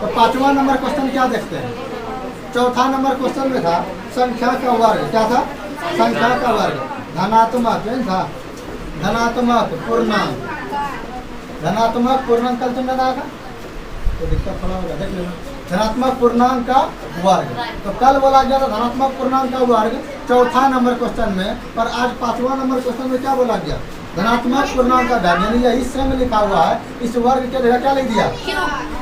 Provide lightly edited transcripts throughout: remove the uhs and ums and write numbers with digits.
तो 5वां number question क्या देखते हैं? चौथा नंबर क्वेश्चन में था संख्या का वर्ग। क्या था? संख्या का वर्ग। धनात्मक था, धनात्मक पूर्णांक, धनात्मक पूर्णांक कल तुमने देखा तो दिक्कत थोड़ा होगा, देख लेना। धनात्मक पूर्णांक का वर्ग, तो कल बोला गया था धनात्मक पूर्णांक का वर्ग चौथा नंबर क्वेश्चन में, पर आज 5वां नंबर क्वेश्चन में क्या बोला गया? धनात्मक पूर्णांक का घन, यानी यही सेम लिखा हुआ है, इस वर्ग के जगह क्या लिख दिया?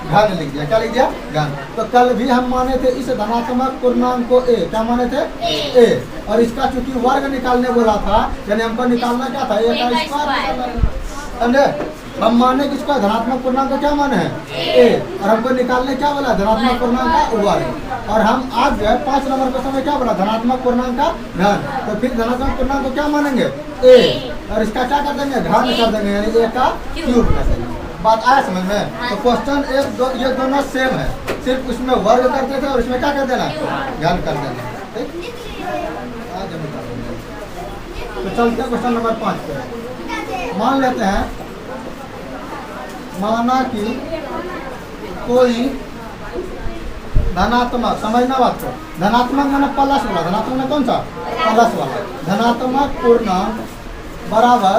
घन लिख दिया। क्या लिख दिया? घन। तो कल भी हम माने थे इस धनात्मक पूर्णांक को ए, क्या माने थे? ए, और इसका चूंकि वर्ग निकालने बोला था, यानी हमको निकालना क्या था? ए का स्क्वायर। समझे? हम माने किसका? धनात्मक पूर्णांक का क्या माने है? ए, और हमको निकालने क्या बोला? धनात्मक पूर्णांक का वर्ग। और हम आज जो है 5 नंबर क्वेश्चन में क्या बोला? धनात्मक पूर्णांक का घन। तो फिर धनात्मक पूर्णांक को क्या मानेंगे? ए, और इसका क्या कर देंगे? घन कर देंगे, यानी ए का क्यूब कर देंगे। बात आया समझ में? तो क्वेश्चन एक दो ये दोनों सेम है, सिर्फ उसमें वर्ग करते थे और इसमें क्या कर देना? घन कर देना। ठीक, तो चलते हैं क्वेश्चन नंबर 5 पे। मान लेते हैं, माना कि कोई धनात्मक, समझना बात को, धनात्मक माना प्लस वाला, धनात्मक में कौन सा? प्लस वाला। धनात्मक पूर्णांक बराबर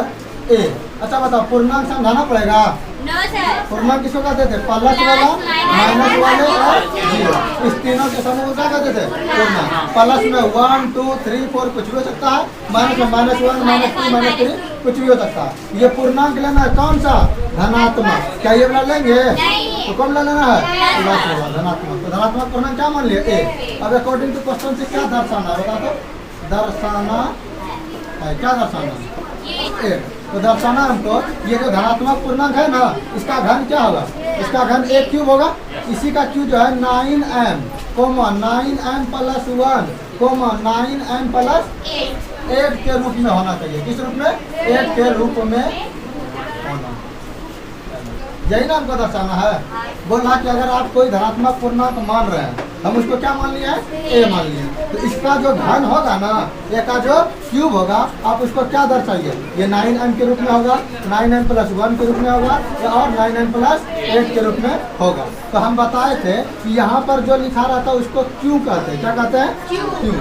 ए। अच्छा बताओ, पूर्णांक समझाना पड़ेगा? पूर्णांक किसको कहते थे? प्लस वाला, माइनस वाले और जीरो, इस तीनों के समूह को क्या कहते थे? पूर्णांक। प्लस में 1 2 3 4 कुछ भी हो सकता है, माइनस में -1 -2 -3 कुछ भी हो सकता है। ये पूर्णांक लेना है कौन सा? धनात्मक। क्या ये वाला लेंगे? तो कौन लेना है? प्लस वाला, धनात्मक। तो धनात्मक पूर्णांक क्या मान लिया? ए। अब अकॉर्डिंग टू क्वेश्चन से क्या दर्शाना है बता दो? दर्शाना है, क्या दर्शाना? ए। तो दर्शाना हमको ये जो धनात्मक पूर्णांक है ना, इसका घन क्या होगा? इसका घन ए क्यूब होगा। इसी का क्यूब जो है 9m, 9m + 1, 9m + 8 के रूप में होना चाहिए। किस रूप में? 8 के रूप में होना। यही ना हमको दर्शाना है। बोला कि अगर आप कोई धनात्मक पूर्णांक मान रहे हैं, हम उसको क्या मान लिया है? ए मान लिया। तो इसका जो घन होगा ना, ए का जो क्यूब होगा, आप उसको क्या दर्शाइए? ये 9m के रूप में होगा, 9m + 1 के रूप में होगा, या और 9m + 8 के रूप में होगा। तो हम बताए थे कि यहाँ पर जो लिखा रहता है उसको क्यू कहते हैं। क्या कहते हैं? क्यू।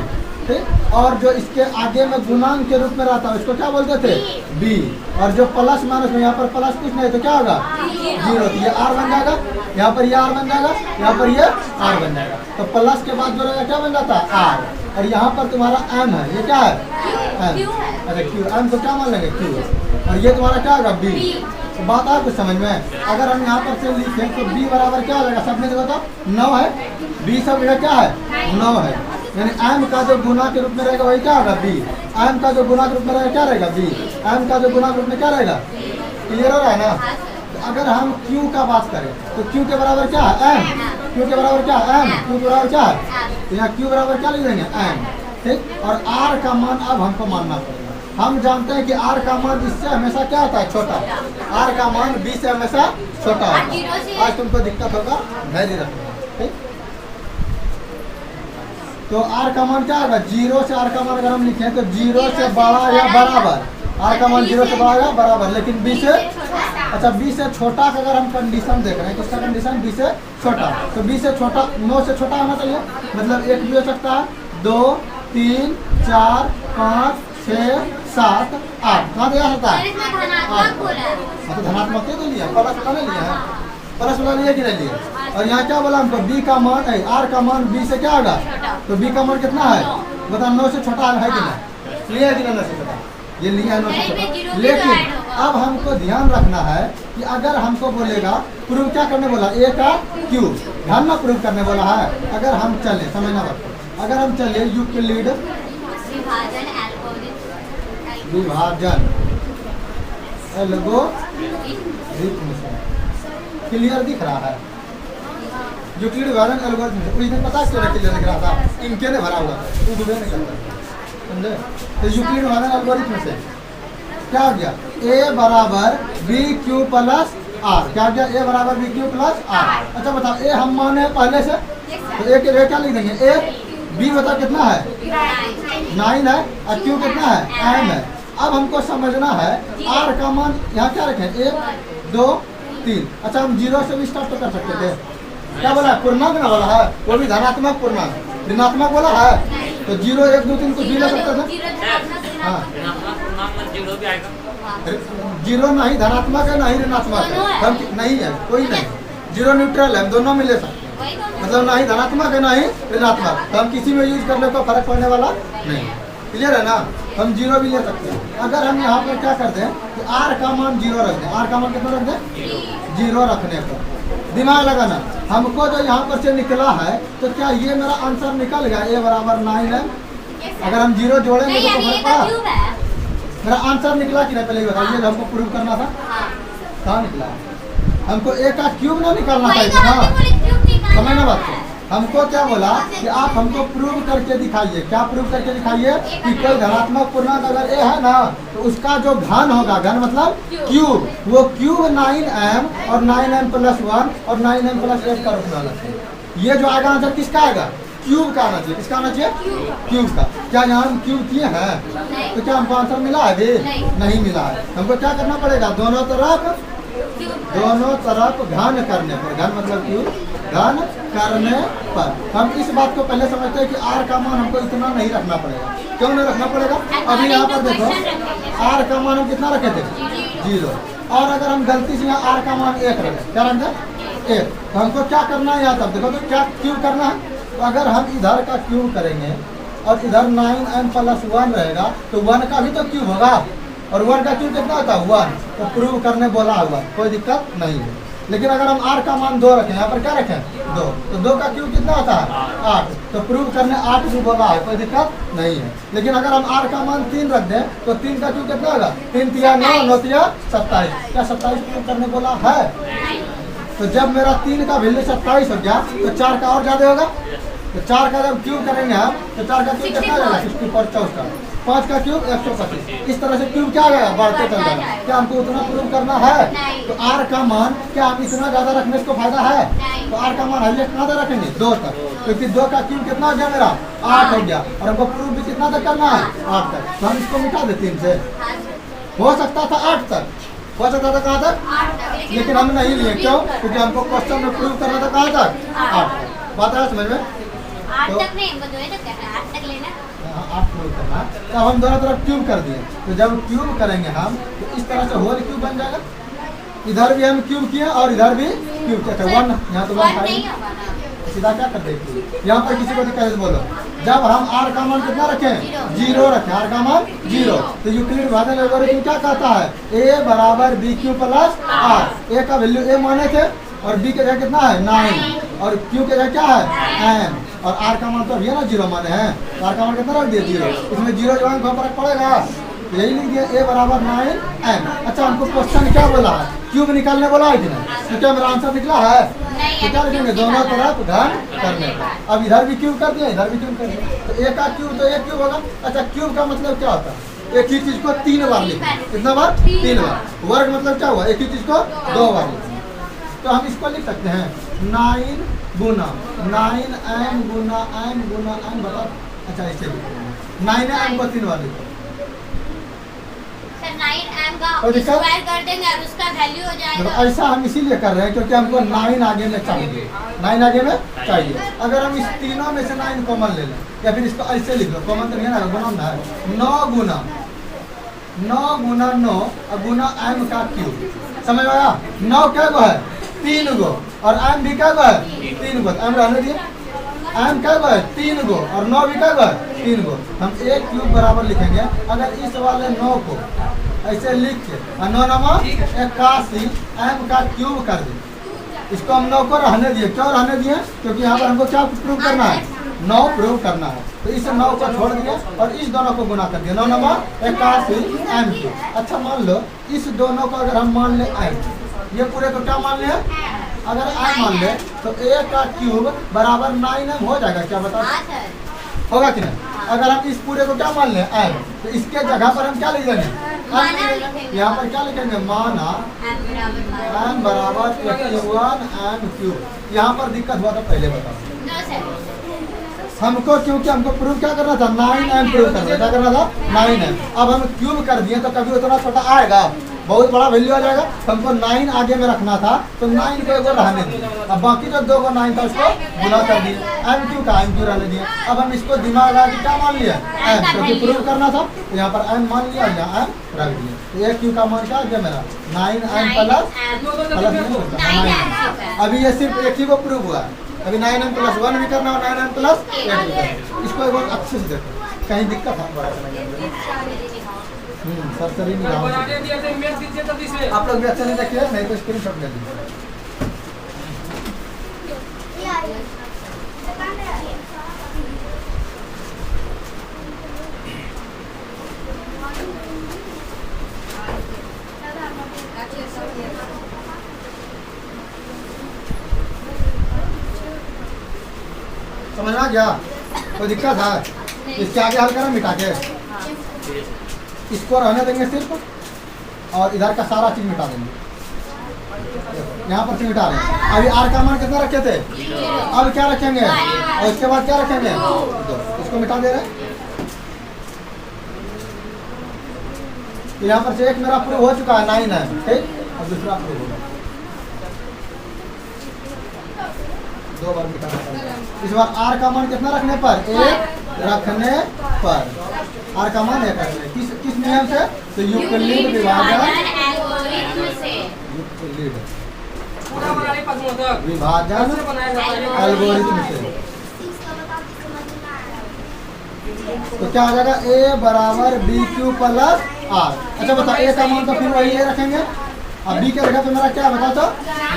ठीक, और जो इसके आगे में गुणांक के रूप में रहता है उसको क्या बोलते थे? बी। और जो प्लस माइनस में, यहाँ पर प्लस कुछ नहीं तो क्या होगा? जीरो। तो ये आर बन जाएगा, यहाँ पर ये आर बन जाएगा, यहाँ पर ये आर बन जाएगा। तो प्लस के बाद जो रहेगा क्या बन जाता है? आर। और यहाँ पर तुम्हारा एम है, ये क्या है? एम। अच्छा क्यू, एम को क्या मान लेंगे? क्यू। और ये तुम्हारा क्या होगा? बी। तो बात आ कुछ समझ में? अगर हम यहाँ पर से लिखें तो बी बराबर क्या हो जाएगा? सब में देखो तो 9 है, बी सब जगह क्या है? 9 है, यानी एम का जो गुना के रूप में रहेगा वही क्या होगा? बी। एम का जो गुना के रूप में रहेगा क्या रहेगा? बी। एम का जो गुना के रूप में क्या रहेगा? क्लियर हो रहा है ना? तो अगर हम क्यू का बात करें तो क्यू के बराबर क्या है? एम। क्यू के बराबर क्या है? एम। क्यू के बराबर क्या है? तो यहाँ क्यू बराबर क्या लिख देंगे? एम। ठीक, और आर का मान अब हमको मानना पड़ेगा। हम जानते हैं कि आर का मान इससे हमेशा क्या होता है? छोटा। आर का मान बी से हमेशा छोटा होता है। आज तुमको दिक्कत होगा, धैर्य रखना। ठीक, तो आर का मान क्या होगा? 0 से आर का मान अगर हम लिखें तो 0 से बड़ा या बराबर, आर का मान 0 से बड़ा या बराबर, लेकिन बी से, अच्छा बी से छोटा का अगर हम कंडीशन देख रहे हैं, किसका कंडीशन? बी से छोटा। तो बी से छोटा 9 से छोटा होना चाहिए, मतलब 1 भी हो सकता है, 2 3 4 5 6 7 8। कहाँ दिया सकता है? तो धनात्मक तो लिया, प्लस वाला नहीं लिया है, प्लस वाला लिया कि नहीं लिया। और यहाँ क्या बोला हमको? बी का मान, आर का मान बी से क्या होगा? तो बी का मान कितना है? बता, 9 से छोटा है कि नहीं? लिया है कि नहीं? 9 से छोटा ये लिया है, 9 से छोटा। लेकिन अब हमको ध्यान रखना है कि अगर हमको बोलेगा प्रूव क्या करने बोला? ए का क्यूब, ध्यान में प्रूव करने बोला है। अगर हम चले, समझना बात, अगर हम चले यूक्लिड विभाजन एल्गोरिथम, क्लियर दिख रहा है? यूक्लिड विभाजन एल्गोरिथम उस दिन पता है क्यों क्लियर दिख रहा था? इनके ने भरा हुआ था, वो नहीं करता, समझे? तो यूक्लिड विभाजन एल्गोरिथम से क्या हो गया? ए बराबर बी क्यू प्लस आर। क्या हो गया? ए बराबर बी क्यू प्लस आर। अच्छा बताओ, ए हम माने पहले से, तो ए के लिए क्या लिख देंगे? ए। बी बताओ कितना है? 9 है, और क्यू कितना है? एम है। अब हमको समझना है आर का मान यहाँ क्या रखें? 1 2 3। अच्छा हम 0 से भी स्टार्ट तो कर सकते थे, क्या बोला है? पूर्णांक ना बोला है, वो भी धनात्मक पूर्णांक। ऋणात्मक बोला है तो 0 1 2 3 कुछ भी ले सकते थे। हाँ, जीरो नहीं धनात्मक है नहीं ऋणात्मक है, हम नहीं है, कोई नहीं, 0 न्यूट्रल है, हम दोनों में ले सकते हैं। मतलब नहीं धनात्मक है नहीं ऋणात्मक, तो हम किसी में यूज करने को फर्क पड़ने वाला नहीं। क्लियर है ना? हम 0 भी ले सकते हैं। अगर हम यहाँ पर क्या करते हैं कि r का मान 0 रख दें, r का मान कितना रख दें? 0 रखने पर दिमाग लगाना, हमको जो यहाँ पर से निकला है तो क्या ये मेरा आंसर निकल गया a बराबर 9 है? अगर हम 0 जोड़ेंगे तो फर्क पड़ा? मेरा आंसर निकला कि नहीं? पहले ये बताइए, जो हमको प्रूव करना था कहाँ निकला? हमको a का क्यूब ना निकालना था। समझ ना बात? हमको क्या बोला कि आप हमको प्रूव करके दिखाइए। क्या प्रूव करके दिखाइए? कि कोई धनात्मक पूर्णांक अगर a है ना तो उसका जो घन होगा, घन मतलब क्यूब, वो क्यूब 9m और 9m प्लस 1 और 9m प्लस 8 का रूप में आना चाहिए। ये जो आएगा आंसर किसका आएगा? क्यूब का आना चाहिए। किसका आना चाहिए? क्यूब का। क्या यहाँ हम क्यूब किए हैं तो क्या हमको आंसर मिला है? अभी नहीं मिला है। हमको क्या करना पड़ेगा? दोनों तरफ घन करने पर, घन मतलब क्यूब, घन करने पर हम इस बात को पहले समझते हैं कि r का मान हमको इतना नहीं रखना पड़ेगा। क्यों नहीं रखना पड़ेगा? अभी यहाँ पर देखो r का मान हम कितना रखे थे? 0। और अगर हम गलती से यहाँ r का मान 1 रखें, क्या रखते हैं? 1, तो हमको क्या करना है? यहाँ तब देखो तो क्या क्यूब करना है। तो अगर हम इधर का क्यूब करेंगे और इधर 9m प्लस 1 रहेगा तो 1 का भी तो क्यूब होगा, और 1 का क्यूब कितना होता है? 1। तो प्रूव करने बोला हुआ, कोई दिक्कत नहीं है। लेकिन अगर हम r का मान 2 रखें, यहाँ पर क्या रखें? 2, तो 2 का क्यूब कितना होता है? 8। तो प्रूव करने 8 भी बोला है, कोई दिक्कत नहीं है। लेकिन अगर हम r का मान 3 रख दें तो 3 का क्यूब कितना होगा? 3 तिया 9, 9 तिया 27। क्या 27 प्रूव करने बोला है? तो जब मेरा 3 का वैल्यू 27 हो गया तो 4 का और ज्यादा होगा। तो 4 का जब क्यूब करेंगे हम तो 4 का क्यूब कितना आ जाएगा? 64 64। 5 का क्यूब 125। इस तरह से क्यूब क्या आ जाएगा? बढ़ते चल जाएगा। क्या हमको उतना प्रूव करना है? तो r का मान क्या हम इतना ज्यादा रखने से फायदा है? तो r का मान हाईएस्ट कहाँ तक रखेंगे? 2 तक, क्योंकि 2 का क्यूब कितना हो गया मेरा? 8 हो गया, और हमको प्रूव भी कितना तक करना है? 8 तक। तो हम इसको मिटा दे 3 से, हो सकता था 8 तक, हो सकता था कहाँ तक, लेकिन हम नहीं लिए। क्यों? क्योंकि हमको क्वेश्चन में प्रूव करना था कहाँ तक? 8 तक। बात है समझ में? 8 तक नहीं, हमको 2 तक करना है, 8 तक लेना। 8 प्रूव करना। तो हम दोनों तरफ क्यूब कर दिए, तो जब क्यूब करेंगे हम तो इस तरह से होल क्यूब बन जाएगा। इधर भी हम क्यूब किए और इधर भी क्यूब किया था। 1 यहाँ तो 1 नहीं होगा ना, सीधा क्या कर देंगे? यहाँ पर किसी को दिक्कत है बोलो। जब हम r का मान कितना रखें? 0 रखें, r का मान 0। तो यूक्लिड भाजन एल्गोरिथम क्या कहता है? a बराबर b Q plus r। a का वैल्यू a माने थे और b के जगह कितना है? 9, और q के जगह क्या है? n, और r का मान तो अभी है ना 0 माने हैं, तो r का मान कितना रख दिए? 0। इसमें 0 जो है फर्क पड़ेगा, यही लिख दिया a बराबर 9n। अच्छा, हमको क्वेश्चन क्या बोला है? क्यूब निकालने बोला है कि नहीं? तो क्या मेरा आंसर निकला है? तो क्या लिखेंगे? दोनों तरफ घन करने पर। अब इधर भी क्यूब कर दिया, इधर भी क्यूब कर दिया, तो a का क्यूब तो 1 क्यूब होगा। अच्छा, क्यूब का मतलब क्या होता है? एक ही चीज को 3 बार लिखना। कितना बार? 3 बार। वर्ग मतलब क्या हुआ? एक ही चीज को 2 बार लिखना। तो हम इसको लिख सकते हैं 9 गुना 9m गुना m गुना m बता। अच्छा, ऐसे लिखो 9m को 3 बार लिखो। सर 9m का स्क्वायर कर देंगे और उसका वैल्यू हो जाएगा। ऐसा हम इसीलिए कर रहे हैं क्योंकि हमको 9 आगे में चाहिए, 9 आगे में चाहिए। अगर हम इस तीनों में से 9 कॉमन ले लें, या फिर इसको ऐसे लिख लो, कॉमन तो नहीं है ना, गुणन है। 9 गुना 9 और गुना m का क्यूब। समझ आया? 9 क्या गो है? 3 गो, और m भी क्या गो है? 3 गो। m रहने दिए, m क्या गो है? 3 गो, और 9 भी क्या गो है? 3 गो। हम 1 क्यूब बराबर लिखेंगे। अगर इस वाले 9 को ऐसे लिख के 9 नमा 81 m का क्यूब कर दें, इसको हम 9 को रहने दिए। क्यों रहने दिए? क्योंकि यहाँ पर हमको क्या प्रूव करना है? 9 प्रूव करना है। तो इस 9 को छोड़ दिया और इस दोनों को गुना कर दिया। 9 नमा 81 m क्यूब। अच्छा, मान लो इस दोनों को अगर हम मान ले m, ये पूरे को क्या मान ले? अगर m मान ले तो a का क्यूब बराबर 9m हो जाएगा। क्या बता? होगा कि नहीं? अगर हम इस पूरे को क्या मान लें? m, तो इसके जगह पर हम क्या लिख देंगे? यहाँ पर क्या लिखेंगे? माना m बराबर 81 m क्यूब। यहाँ पर दिक्कत हुआ था पहले बताओ। हमको क्योंकि हमको प्रूव क्या करना था? 9m प्रूव करना था। क्या करना था? 9m। अब हम क्यूब कर दिए तो कभी उतना छोटा आएगा? बहुत बड़ा वैल्यू आ जाएगा। तो हमको 9 आगे में रखना था, तो 9 को एक और रहने दिए। अब बाकी जो 2 को 9 था उसको गुना कर दिए, एम क्यू का एम क्यू रहने दिए। अब हम इसको दिमाग लगा के क्या मान लिया, एम, क्योंकि प्रूव करना था। तो यहाँ पर एम मान लिया और यहाँ एम रख दिया। तो ए क्यू का मान क्या आ गया मेरा 9m प्लस 9। अभी ये सिर्फ एक ही को प्रूव हुआ है। अभी 9m प्लस 1 भी करना और 9m प्लस 8 भी करना। इसको एक बार अच्छे से देखो, कहीं दिक्कत है बड़ा सर सर ही नहीं। आप लोग भी अच्छे से देखिए, नहीं तो स्क्रीन शॉट ले लीजिए। समझ में आ गया? कोई दिक्कत है? इसके आगे हल करें मिटा के, इसको रहने देंगे सिर्फ और इधर का सारा चीज मिटा देंगे। यहाँ पर से मिटा रहे हैं। अभी आर का मान कितना रखे थे, अब क्या रखेंगे और इसके बाद क्या रखेंगे 2। इसको मिटा दे रहे हैं। यहाँ पर से एक मेरा प्रूव हो चुका है 9 है, ठीक। अब दूसरा प्रूव होगा, 2 बार मिटाना पड़ेगा। इस बार आर का मान कितना रखने पर, 1 रखने पर आर का मान 1 रखने। किस नियम से, तो यूक्लिड विभाजन एल्गोरिथम से। तो क्या हो जाएगा, a बराबर बी क्यू प्लस आर। अच्छा बताओ, a का मान तो फिर वही a रखेंगे। अब b के जगह पे मेरा क्या बताओ तो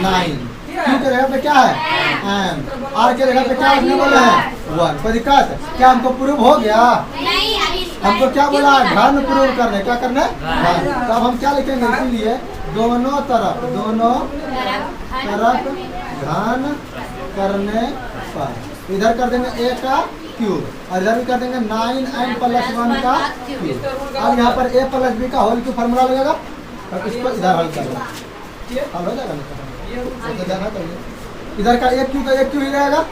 9, q के जगह पे क्या है m, r के जगह पे क्या रखने बोले हैं 1। कोई दिक्कत? क्या हमको प्रूव हो गया? हमको क्या बोला, घन प्रूव करने, क्या करना है घन। तो अब हम क्या लिखेंगे, इसीलिए दोनों तरफ घन करने पर इधर कर देंगे a का क्यूब और इधर भी कर देंगे 9m प्लस 1 का क्यूब। अब यहाँ पर a प्लस b का होल क्यूब फार्मूला लगेगा, और इसको इधर हल कर लो, हल हो जाएगा। इधर का एक क्यू का एक क्यू ही रहेगा।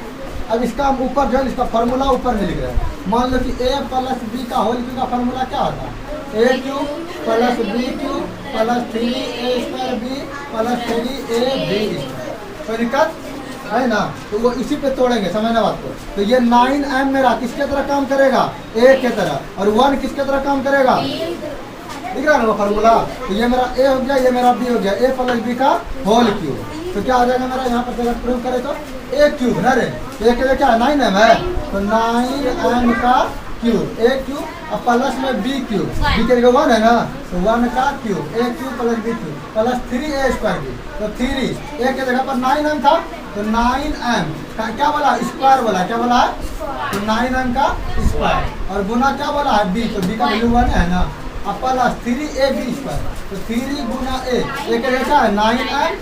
अब इसका हम ऊपर जो है इसका फार्मूला ऊपर में लिख रहे हैं। मान लो कि a प्लस b का होल क्यू का फार्मूला क्या होता है, a Q plus b Q plus 3a square b plus 3ab square. कोई दिक्कत है ना? तो वो इसी पे तोड़ेंगे, समझना बात को। तो ये 9m मेरा किसके तरह काम करेगा, a के तरह, और 1 किसके तरह काम करेगा, दिख रहा है ना वो फार्मूला। तो ये मेरा a हो गया, ये मेरा b हो गया, a प्लस b का होल क्यूब। तो क्या हो जाएगा मेरा, यहाँ पर अगर प्रूव करे तो a क्यूब ना रे, a के लिए क्या है 9m है, तो 9m का क्यूब, a क्यूब और प्लस में b क्यूब, b के जगह 1 है ना, तो 1 का cube, a cube plus b cube plus 3a square b। तो 3 a के जगह पर 9m था, तो 9m का क्या बोला, स्क्वायर बोला, क्या बोला है, तो 9m का स्क्वायर और गुना क्या बोला है b, तो b का वैल्यू 1 है ना, अब प्लस 3ab स्क्वायर। तो 3 गुना a के जगह क्या है 9m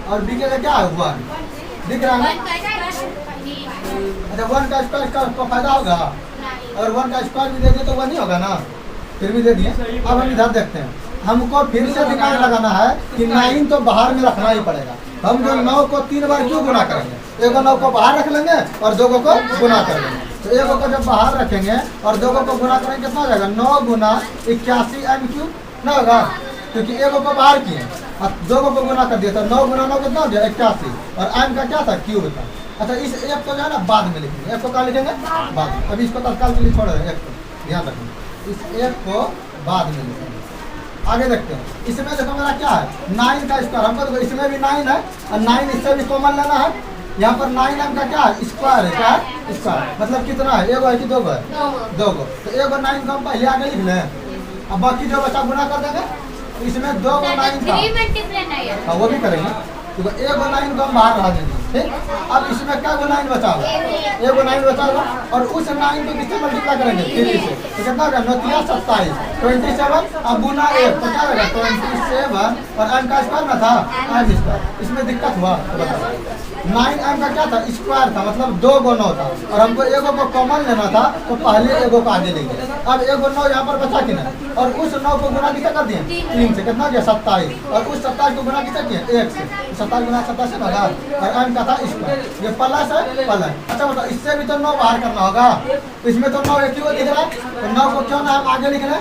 और b के लिए क्या है 1, दिख रहा है। अच्छा 1 का स्क्वायर का फायदा होगा, और 1 का स्क्वायर भी दे दिए तो 1 ही होगा ना, फिर भी दे दिए। अब हम इधर देखते हैं, हमको फिर से दिमाग लगाना है कि 9 तो बाहर में रखना ही पड़ेगा। हम जो 9 को 3 बार क्यों गुना करेंगे, एक 9 को बाहर रख लेंगे और 2 को गुना कर लेंगे। तो एक को जब बाहर रखेंगे और 2 को गुना करेंगे कितना हो जाएगा, 9 गुना 81m क्यूब ना होगा, क्योंकि एक को बाहर किए और 2 को गुना कर दिया, तो 9 गुना 9 कितना हो गया 81, और m का क्या था क्यूब था। अच्छा इस एक को जो है ना बाद में लिखेंगे, एक को क्या लिखेंगे बाद में, अभी इसको तत्काल के लिए छोड़ देंगे, एक को ध्यान रखेंगे, इस एक को बाद में लिखेंगे। आगे देखते हैं, इसमें देखो मेरा क्या है 9 का स्क्वायर, हमको देखो इसमें भी 9 है और 9 इससे भी कॉमन लेना है। यहाँ पर 9m का क्या है स्क्वायर है, क्या है स्क्वायर, मतलब कितना है, एगो है कि 2 है, 2 को, तो एगो 9 को हम पहले आगे लिख लें, अब बाकी जो बचा गुना कर देंगे। तो इसमें 2 को 9 था, हाँ वो भी करेंगे, तो एगो 9 को हम बाहर रहा देंगे, ठीक। अब इसमें क्या गो 9 बचा होगा, एगो 9 बचा होगा, और उस 9 को किससे मल्टीप्लाई करेंगे 3 से, तो कितना होगा 9 3 27 27, अब गुना 1 तो क्या होगा 27, और m का स्क्वायर ना था m स्क्वायर। इसमें दिक्कत हुआ तो बताओ, 9 एम का क्या था, स्क्वायर था, मतलब 2 गो 9 था और हमको एगो को कॉमन लेना था, तो पहले एगो को आगे लेंगे। अब एगो 9 यहाँ पर बचा कि नहीं, और उस 9 को गुना कितना कर दिए 3 से, कितना गया 27, और उस 27 को गुना कितना किया 1 से, 27 गुना 27 से ना, और एम का था स्क्वायर, ये प्लस है प्लस। अच्छा बताओ, इससे भी तो 9 बाहर करना होगा, इसमें तो 9 एक ही दिख रहा है, तो 9 को क्यों ना हम आगे लिख लें,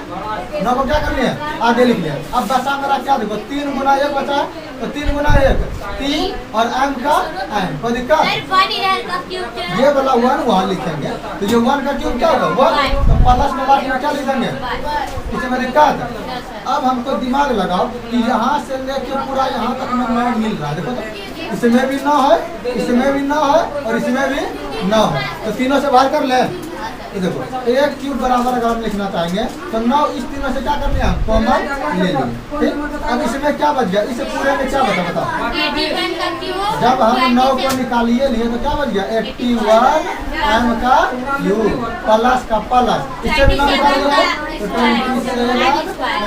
9 को क्या कर लिए आगे लिख लिया। अब बचा मेरा क्या, देखो 3 गुना 1 बचा है, तो 3 गुना 1 3, और एम का एम, कोई दिक्कत, ये वाला 1 वहाँ लिखेंगे, तो ये 1 का क्यूब क्या होगा 1, तो प्लस में लास्ट में क्या लिखेंगे, इसमें दिक्कत। अब हमको दिमाग लगाओ कि यहाँ से लेके पूरा यहाँ तक में 9 मिल रहा है, देखो तो इसमें भी 9 है, इसमें भी 9 है, और इसमें भी 9 है, तो तीनों से बाहर कर ले। ये देखो 1 क्यूब बराबर अगर हम लिखना चाहेंगे तो 9 इस तीनों से क्या करने हैं, कॉमन ले लेंगे, ठीक। अब इसमें क्या बच गया, इसे पूरे में क्या बचा बताओ, जब हम 9 को निकालिए लिए तो क्या बच गया 81 एम का क्यूब प्लस का प्लस, इससे भी 9 निकाल लिया है तो 27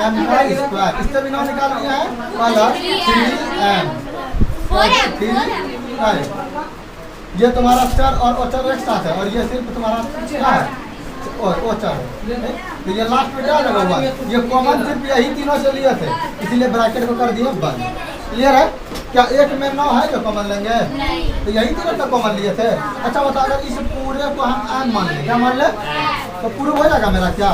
एम का स्क्वायर, इससे भी 9 निकाल लिया है प्लस 3 एम, ये तुम्हारा चर और ओचर एक साथ है, और ये सिर्फ तुम्हारा क्या है ओचर है, तो ये लास्ट में क्या लगा हुआ, ये कॉमन सिर्फ यही तीनों से लिए थे, इसीलिए ब्रैकेट को कर दिए बंद। क्लियर है, क्या एक में 9 है जो कॉमन लेंगे, तो यही तीनों का कॉमन लिए थे। अच्छा बताओ, अगर इस पूरे को हम एम मान लें, क्या मान ले, तो प्रूव हो जाएगा मेरा क्या,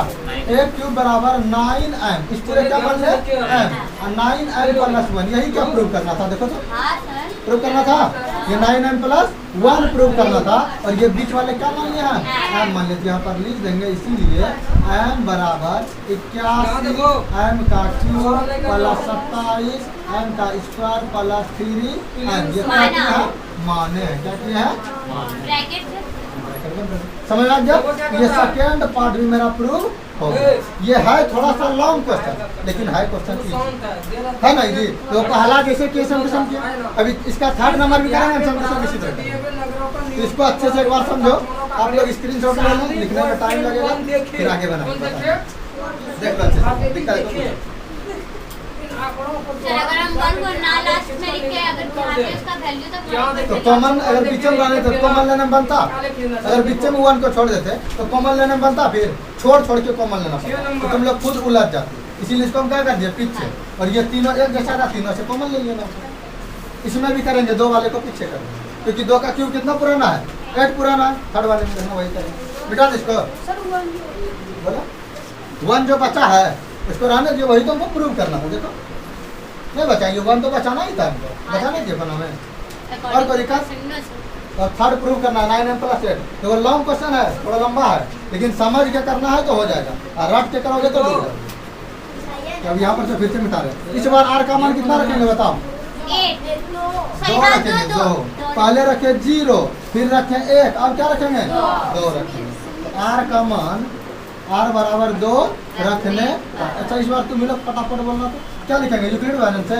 1 क्यूब बराबर 9 एम, इस पूरे क्या मान ले एम, और 9 एम प्लस 1, यही क्या प्रूव करना था, देखो तो प्रूव करना था, ये 9 एम प्लस 1 प्रूव करना था, और ये बीच वाले क्या मान लिया है एम मान लेते, यहाँ पर लिख देंगे, इसीलिए एम बराबर 81 एम का क्यूब प्लस 27 एम का स्क्वायर प्लस 3 एम, ये क्या किया है माने हैं, क्या किया है समझ आ गया। ये सेकेंड पार्ट भी मेरा प्रूव हो गया। ये है थोड़ा सा लॉन्ग क्वेश्चन, लेकिन है क्वेश्चन है ना जी, तो पहला जैसे कि समझ किया, अभी इसका थर्ड नंबर भी करेंगे समझ इसी तरह, तो इसको अच्छे से एक बार समझो, आप लोग स्क्रीनशॉट ले लें, लिखने में टाइम लगेगा, फिर आगे बनाएंगे, देख लो अच्छे से दिखता है अगर हम 1 को ना लास्ट में लिखे, अगर यहाँ पे उसका वैल्यू तो कॉमन अगर बीच में रहने तो कॉमन लेने में बनता, अगर बीच में 1 को छोड़ देते तो कॉमन लेने में बनता, फिर छोड़ के कॉमन लेना पड़ता, तो तुम लोग खुद उलझ जाते, इसीलिए इसको हम क्या कर दिए पीछे, और ये तीनों एक जैसा था, तीनों से कॉमन ले लेना। इसमें भी करेंगे, 2 वाले को पीछे करेंगे, क्योंकि 2 का क्यूब कितना पुराना है 8 पुराना है, थर्ड वाले में वही करेंगे, बिठा दो इसको, बोला 1 जो बचा है उसको रहने दिए, वही तो हमको प्रूव करना था, देखो नहीं बचाएंगे, 1 तो बचाना ही था हमको, बचाना ही बना में, और कोई दिक्कत। और थर्ड प्रूव करना है 9 एम प्लस 8, तो वो लॉन्ग क्वेश्चन है, थोड़ा लंबा है, लेकिन समझ के करना है तो हो जाएगा, और रट के करोगे तो हो जाएगा। अब यहाँ पर से फिर से मिटा रहे, इस बार आर का मान कितना रखेंगे बताओ, 2 रखेंगे, 2 पहले रखे 0, फिर रखे 1, अब क्या रखेंगे 2 रखेंगे, आर का मान आर बराबर 2 रखने। अच्छा इस बार तुम लोग फटाफट बोलना, तो क्या लिखेंगे यूक्लिड वैलेंस से,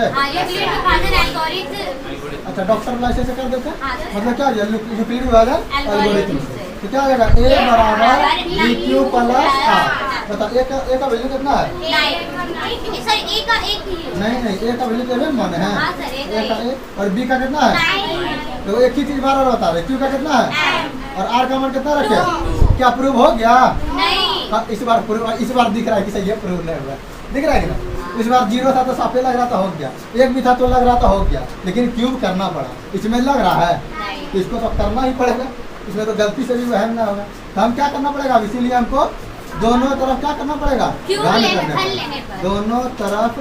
अच्छा डॉक्टर ऐसे से कर देते हैं, मतलब क्या यूक्लिड वैलेंस एल्गोरिथम से, तो क्या आ जाएगा a बराबर dq प्लस r, बता a का वैल्यू कितना है, नहीं a का वैल्यू तो मान है, a का a और b का कितना है, तो एक ही चीज बार बता रहे, q का कितना है और r का मान कितना रखे, क्या प्रूव हो गया, इस बार दिख रहा है कि सही है, प्रूव नहीं हुआ, दिख रहा है कि ना, इस बार 0 था तो साफे लग रहा था हो गया, 1 भी था तो लग रहा था हो गया, लेकिन क्यूब करना पड़ा, इसमें लग रहा है तो इसको तो करना ही पड़ेगा, इसमें तो गलती से भी वहम ना होगा, तो हम क्या करना पड़ेगा, इसीलिए हमको दोनों तरफ क्या करना पड़ेगा, दोनों तरफ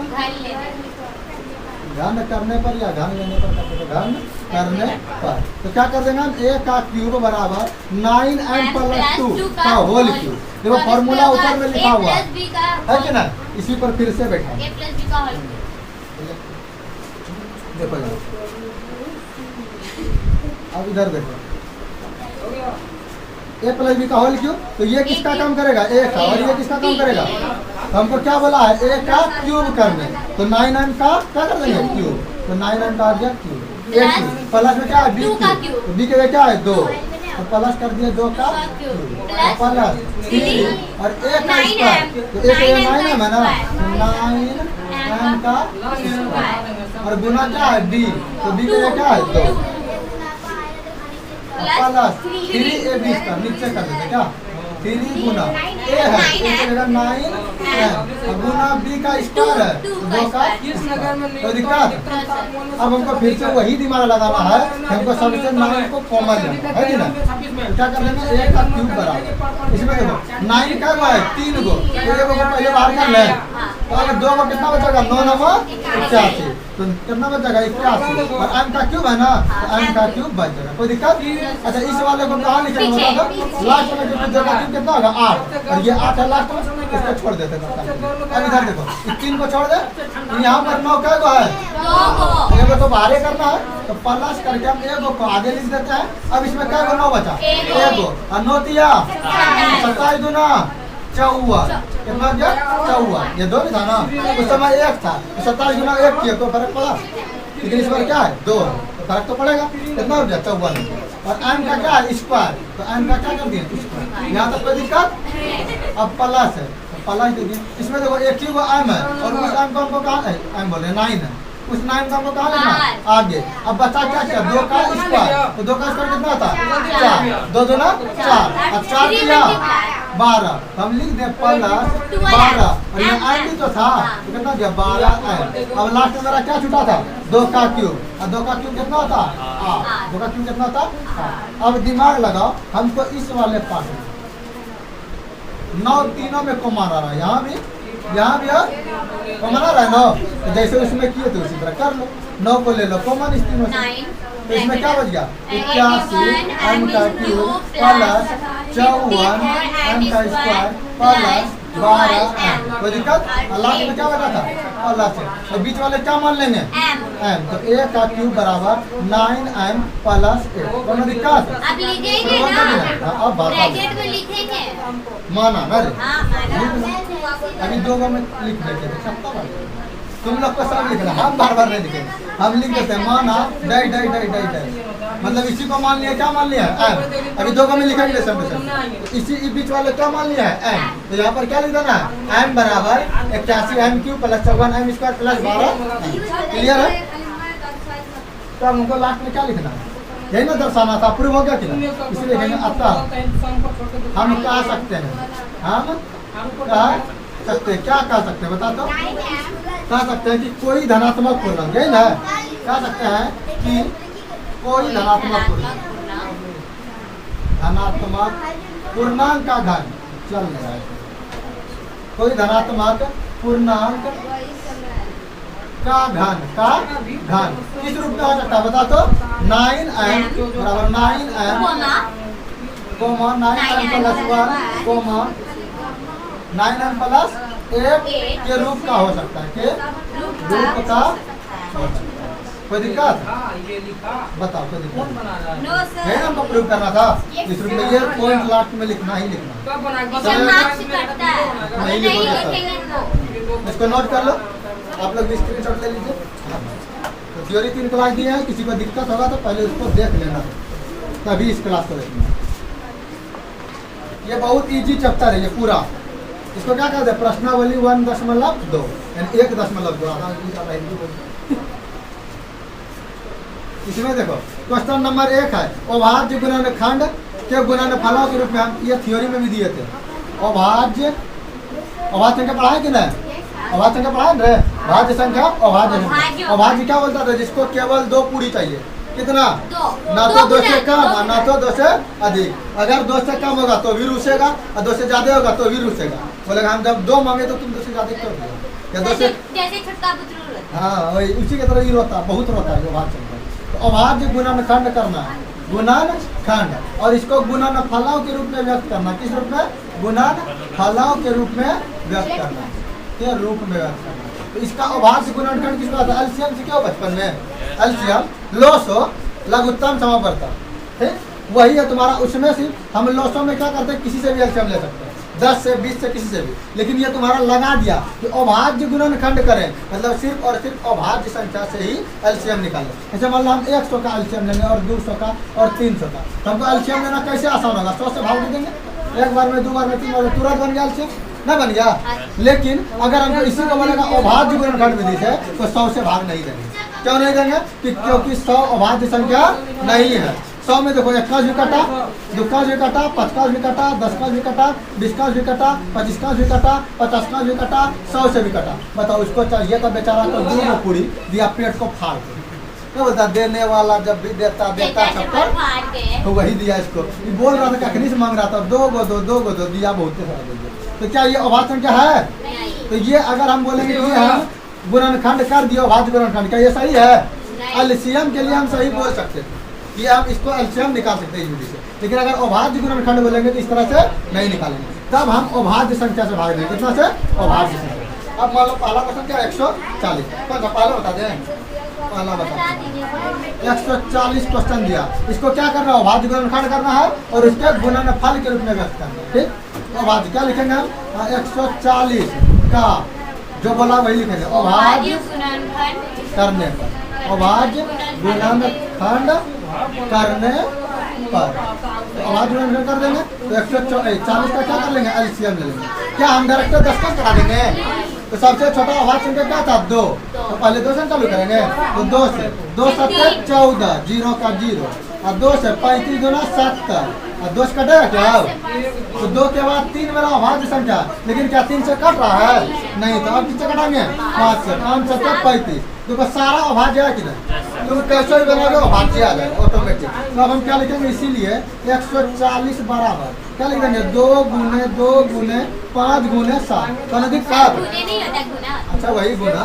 घन करने पर या घन लेने पर, घन करने पर, तो क्या कर देंगे हम, a का क्यूब बराबर 9m प्लस 2 का होल क्यूब, देखो फॉर्मूला ऊपर में लिखा हुआ है कि ना, इसी पर फिर से बैठा देखो, अब इधर देखो a प्लस बी का होल क्यूब, तो ये किसका काम करेगा, a का, और ये किसका काम करेगा, तो हमको क्या बोला है a का क्यूब करने, तो 9m का क्या कर देंगे क्यूब, तो 9m का आ गया क्यूब, प्लस में क्या है b क्यूब, तो b के क्या है 2, तो प्लस कर दिया 2 का क्यूब प्लस 3 और a का स्क्वायर, तो a का 9m है ना, 9m का स्क्वायर और गुना क्या है d, तो b के क्या है 2, प्लस 3ab स्क्वायर नीचे कर देते क्या 3 गुना ए है तो जगह 9m गुना b का स्क्वायर है तो 2 का तो दिक्कत अब हमको फिर से वही दिमाग लगाना है कि हमको सबसे 9 को कॉमन लेना है कि ना तो क्या कर लेंगे 1 का क्यूब बराबर इसमें देखो 9 का है 3 गो तो ये को पहले बाहर कर ले तो अगर 2 को कितना बचेगा 9 9 81 तो कितना बचेगा 81 और m का क्यूब है ना तो m का क्यूब बच जाएगा कोई दिक्कत अच्छा इस वाले को कहाँ लिखेंगे मतलब लास्ट में जो बचेगा क्यूब कितना होगा 8 और ये 8 है लास्ट में इसको छोड़ देते हैं अब इधर देखो इस 3 को छोड़ दे यहाँ पर 9 का गो है 2 को एगो तो बाहर करना है तो प्लस करके हम एगो को आगे लिख देते हैं अब इसमें क्या गो 9 बचा एगो और 9 तिया 27 दूना 54 कितना गया 54 ये 2 भी था ना उस समय 1 था 27 गुना 1 किया तो फर्क पड़ा लेकिन इस बार क्या है 2 तो फर्क तो पड़ेगा कितना हो गया 54 और m का क्या है स्क्वायर तो m का क्या कर दिया स्क्वायर यहाँ तक कोई दिक्कत अब प्लस है प्लस देखिए इसमें देखो एक ही वो m है और उस m को हमको कहाँ है m बोले 9 है उस 9 का हमको कहाँ लेना आगे अब बचा क्या क्या 2 का स्क्वायर तो 2 का स्क्वायर कितना था 4 2 दूना 4 अब 4 किया 12 हम लिख दे प्लस 12 और ये m भी तो था तो कितना गया 12m अब लास्ट में मेरा क्या छूटा था 2 का क्यूब और 2 का क्यूब कितना होता 8 2 का क्यूब कितना होता अब दिमाग लगाओ हमको इस वाले पार्ट में 9 तीनों में कॉमन आ रहा है यहाँ भी कॉमन आ रहा है 9 तो जैसे उसमें किए तो उसी तरह कर लो 9 को ले लो कॉमन इस तीनों से तो इसमें क्या बच गया 81 m का क्यूब प्लस 54 m का स्क्वायर प्लस 12m कोई दिक्कत लास्ट में क्या बचा था प्लस है तो बीच वाले क्या मान लेंगे m तो a का क्यूब बराबर 9m प्लस 8 कोई दिक्कत अब लिखेंगे ना अब बात ब्रैकेट में लिखेंगे माना ना रे हाँ माना अभी 2 में लिख देते हैं सत्ता बात तुम लोग को सब लिखना हम बार नहीं लिखेंगे हम लिख देते हैं माना die die die die die मतलब इसी को मान लिया क्या मान लिया है m अभी 2 में लिखेंगे सब तो इसी बीच वाले क्या मान लिया है m तो यहाँ पर क्या लिख देना है m बराबर 81 m cube plus 54 m square plus 12 clear है तो हमको लास्ट में क्या लिखना है यही ना दर्शाना था प्रूव हो गया कि ना इसलिए कहेंगे अतः हम कह सकते हैं हम कह सकते हैं क्या कह सकते हैं बता दो कह सकते हैं कि कोई धनात्मक पूर्णांक यही ना कह सकते हैं कि कोई धनात्मक पूर्णांक का घन चल रहा है कोई धनात्मक पूर्णांक का घन किस रूप में हो सकता है बता तो 9m बराबर 9m coma 9m plus 1 coma 9m plus 8 के रूप का हो सकता है के रूप का हो सकता है कोई दिक्कत बताओ कोई दिक्कत नहीं हमको प्रूव करना था इस रूप में ये पॉइंट लास्ट में लिखना ही लिखना नहीं लिखोगे इसको नोट कर लो आप लोग भी स्क्रीनशॉट ले लीजिए तो थ्योरी 3 क्लास दिए हैं किसी को दिक्कत होगा तो पहले उसको देख लेना तभी इस क्लास को देखना ये बहुत इजी चैप्टर है ये पूरा इसको क्या कहते हैं प्रश्नावली 1.2 यानी 1.2 इसमें देखो क्वेश्चन नंबर 1 है अभाज्य गुणनखंड के गुणनफलों के रूप में हम ये थ्योरी में भी दिए थे अभाज्य संख्या पढ़ाए कि नहीं अभाज्य संख्या पढ़ाए रे भाज्य संख्या अभाज्य क्या बोलता था जिसको केवल 2 पूरी चाहिए कितना ना तो 2 से कम और ना तो 2 से अधिक अगर 2 से कम होगा तो भी रुसेगा और 2 से ज्यादा होगा तो भी रुसेगा बोलेगा हम जब 2 मांगे तो तुम 2 से ज्यादा क्यों दिया या 2 से जैसे छुटका पुत्र हाँ वही उसी की तरह ही रोता बहुत रोता है अभाज्य संख्या तो अभाज्य गुणनखंड करना है गुणनखंड और इसको गुणनफलों के रूप में व्यक्त करना किस रूप में गुणनफलों के रूप में व्यक्त करना के रूप में व्यक्त करना तो इसका अभाज्य गुणनखंड किसको आता है एलसीएम से क्यों बचपन में एलसीएम लोसो लघुत्तम समावर्तन ठीक वही है तुम्हारा उसमें सिर्फ हम लोसो में क्या करते हैं किसी से भी एलसीएम ले सकते हैं 10 से 20 से किसी से भी लेकिन ये तुम्हारा लगा दिया कि अभाज्य गुणनखंड करें मतलब सिर्फ और सिर्फ अभाज्य संख्या से ही एलसीएम निकालें ऐसे मान लो हम 100 का एलसीएम लेंगे और 200 का और 300 का तो हमको एलसीएम लेना कैसे आसान होगा 100 से भाग दे देंगे एक बार में 2 बार में 3 बार में तुरंत बन गया एलसीएम ना बन गया लेकिन अगर हमको इसी को बोलेगा अभाज्य गुणनखंड विधि से तो 100 से भाग नहीं देंगे क्यों नहीं देंगे कि क्योंकि 100 अभाज्य संख्या नहीं है 100 में देखो 1 का भी कटा, 2 का भी कटा, 5 का भी कटा, 10 का भी कटा, 20 का भी कटा, 25 का भी कटा, 50 का भी कटा, 100 से भी कटा। बताओ उसको चाहिए तो बेचारा तो दूर में पूरी दिया, पेट को फाड़ के। क्या बोलता देने वाला जब भी देता छप्पर तो वही दिया इसको। ये बोल रहा था कि अखनी से मांग रहा था 2 गो दो दिया, बहुत सारा दे दिया। तो क्या ये अभाज्य संख्या है? तो ये अगर हम बोलेंगे कि हम गुणनखंड कर दिया अभाज्य गुणनखंड, क्या ये सही है? एलसीएम के लिए हम सही बोल सकते थे कि हम इसको एलसीएम निकाल सकते हैं विधि से, लेकिन अगर अभाज्य गुणनखंड बोलेंगे तो इस तरह से नहीं निकालेंगे। तब हम अभाज्य संख्या से भाग देंगे। कितना से? अभाज्य संख्या। अब मान लो पहला क्वेश्चन क्या है? 140। पहला बता दें, पहला बता 140 क्वेश्चन दिया। इसको क्या करना है? अभाज्य गुणनखंड करना है और उसके गुणनफल के रूप में व्यक्त करना है। ठीक, अभाज्य क्या लिखेंगे हम? 140 का जो बोला वही लिखेंगे अभाज्य करने पर, अभाज्य गुणनखंड करने पर। तो अभाज्य गुणनखंड कर देंगे तो 140 का क्या कर लेंगे? एलसीएम ले लेंगे। क्या हम डायरेक्ट 10 का करा देंगे? तो सबसे छोटा अभाज्य संख्या क्या था? 2। तो पहले 2 से चालू करेंगे। तो 2 से 2 7 14, 0 का 0, और 2 से 35 गुना 70, और 2 से कटेगा क्या? तो 2 के बाद 3 मेरा अभाज्य संख्या, लेकिन क्या 3 से कट रहा है? नहीं, तो अब किससे कटाएंगे? 5 से। 5 से 35, तो सारा अभाज्य है कि नहीं? तुम कैसे भी बनाओगे अभाज्य आ जाएगा ऑटोमेटिक। तो अब हम क्या लिखेंगे? इसीलिए 140 बराबर क्या लिख देंगे? 2 गुने 2 गुने 5 गुने 7, तो नजदीक 7। अच्छा वही गुना।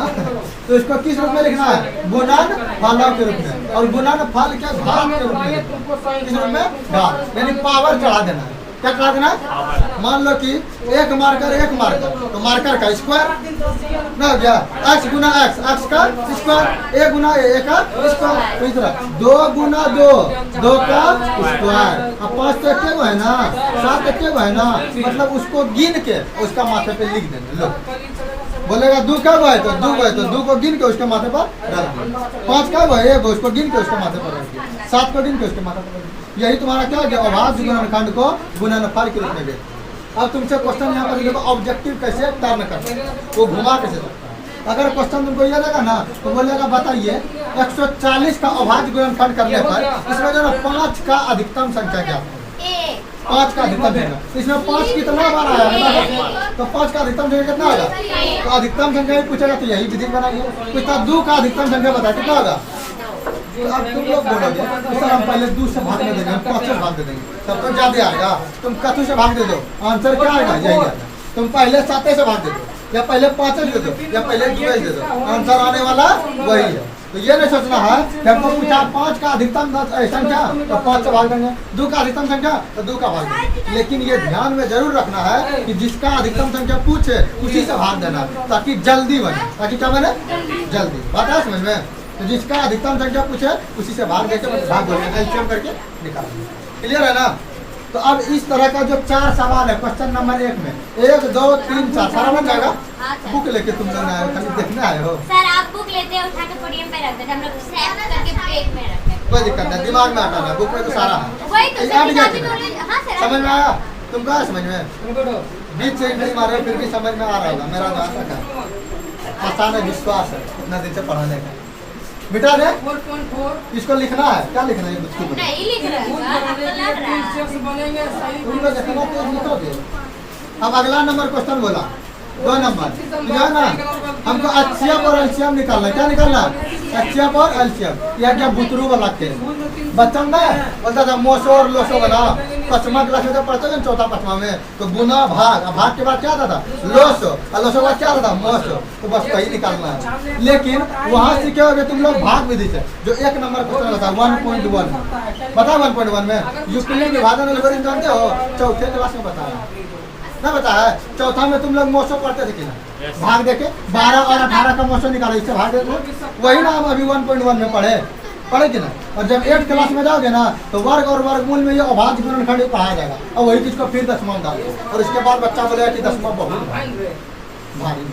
तो इसको किस रूप में लिखना है? गुणन फल के रूप में, और गुणन फल के घात के रूप में। किस रूप में? घात, यानी पावर चढ़ा देना है। क्या चढ़ा देना? मान लो कि 1 मार्कर, तो मार्कर का स्क्वायर ना हो गया, x गुना x का स्क्वायर, 1 गुना a का स्क्वायर। तो इस तरह 2 गुना 2 का स्क्वायर। अब 5 तो एक है ना, 7 एक है ना, मतलब उसको गिन के उसका माथे पे लिख देंगे। लो बोलेगा 2 कब है? तो 2 है, तो 2 को गिन के उसके माथे पर रख दिया। 5 कब है? 1 उसको गिन के उसके माथे पर रख दिया। 7 को गिन के उसके माथे पर रख दिया। यही तुम्हारा क्या है? अभाज्य गुणनखंड को गुणनफल के रूप में देते। अब तुमसे क्वेश्चन यहाँ पर देखो ऑब्जेक्टिव कैसे टर्न करते हैं, वो घुमा कैसे सकता है। अगर क्वेश्चन तुमको ये लगा ना तो बोलेगा बताइए 140 का अभाज्य गुणनखंड करने पर इसमें जो ना 5 का अधिकतम संख्या क्या है? 5 का अधिकतम संख्या, इसमें 5 कितना बार आया? तो 5 का अधिकतम संख्या कितना होगा? तो अधिकतम संख्या ही पूछेगा तो यही विधि बनाइए। पूछता 2 का अधिकतम संख्या बताए कितना होगा? तो अब तुम लोग बोलोगे तो सर हम पहले 2 से भाग दे देंगे, हम 5 से भाग दे देंगे, तब तो ज्यादा आएगा। तुम कथू से भाग दे दो, आंसर क्या आएगा? यही आएगा। तुम पहले 7 से भाग दे दो, या पहले 5 से दे दो, या पहले 2 से दे दो, आंसर आने वाला वही है। तो ये नहीं सोचना है कि हमको पूछा 5 का अधिकतम संख्या तो 5 से भाग देंगे, 2 का अधिकतम संख्या तो 2 का भाग देंगे। लेकिन ये ध्यान में जरूर रखना है कि जिसका अधिकतम संख्या पूछे उसी से भाग देना, ताकि जल्दी बने। ताकि क्या बने? जल्दी। बात है समझ में? तो जिसका अधिकतम संख्या पूछे उसी से भाग देके भाग बोलेंगे, एलसीएम करके निकालेंगे। क्लियर है ना? तो अब इस तरह का जो 4 सवाल है क्वेश्चन नंबर 1 में 1 2 3 4 सारा बन जाएगा। बुक लेके तुम लोग आए हो, खाली देखने आए हो। सर आप बुक लेते हैं उठा के पोडियम पे रखते हैं, हम लोग स्नैप करके पेज में रखते हैं। कोई दिक्कत नहीं, दिमाग में हटाना, बुक में तो सारा है। वही तो हाँ सर समझ में आया? तुमको आया समझ में? बीच से नहीं मारे फिर भी समझ में आ रहा होगा। मेरा जहाँ तक है आसान है, विश्वास है इतना दिन से पढ़ाने का। मिटा दे, इसको लिखना है। क्या लिखना है? कुछ नहीं लिख रहा है, आपको लग रहा है। तुमको देखना तो लिखोगे। अब अगला नंबर क्वेश्चन बोला 2 नंबर जो है ना, हमको एचसीएफ और एलसीएम निकालना है। क्या निकालना है? एचसीएफ और एलसीएम। यह क्या बुतरू वाला के बच्चन में बोलता था मोसो और लोसो बना। 5वां क्लास में जब पढ़ते थे 4था 5वां में, तो गुना भाग, भाग के बाद क्या आता था? लोसो, और लोसो के बाद क्या आता था? मोसो। तो बस वही निकालना है। लेकिन वहाँ सीखे होगे तुम लोग भाग विधि से, जो 1 नंबर क्वेश्चन था 1.1 बता। 1.1 में यूक्लिड विभाजन एल्गोरिथम जानते हो? 4थे क्लास में बताया ना, बताया है। 4था में तुम लोग मोसो पढ़ते थे कि ना? भाग देके 12 और 18 का मोसो निकालो, इससे भाग देते। वही ना हम अभी 1.1 में पढ़े कि ना? और जब 8th क्लास में जाओगे ना तो वर्ग और वर्गमूल में ये अभाज्य गुणनखंड पढ़ाया जाएगा, और वही चीज को फिर 10वां डाल दो। और इसके बाद बच्चा बोलेगा कि 10वां बहुत भारी,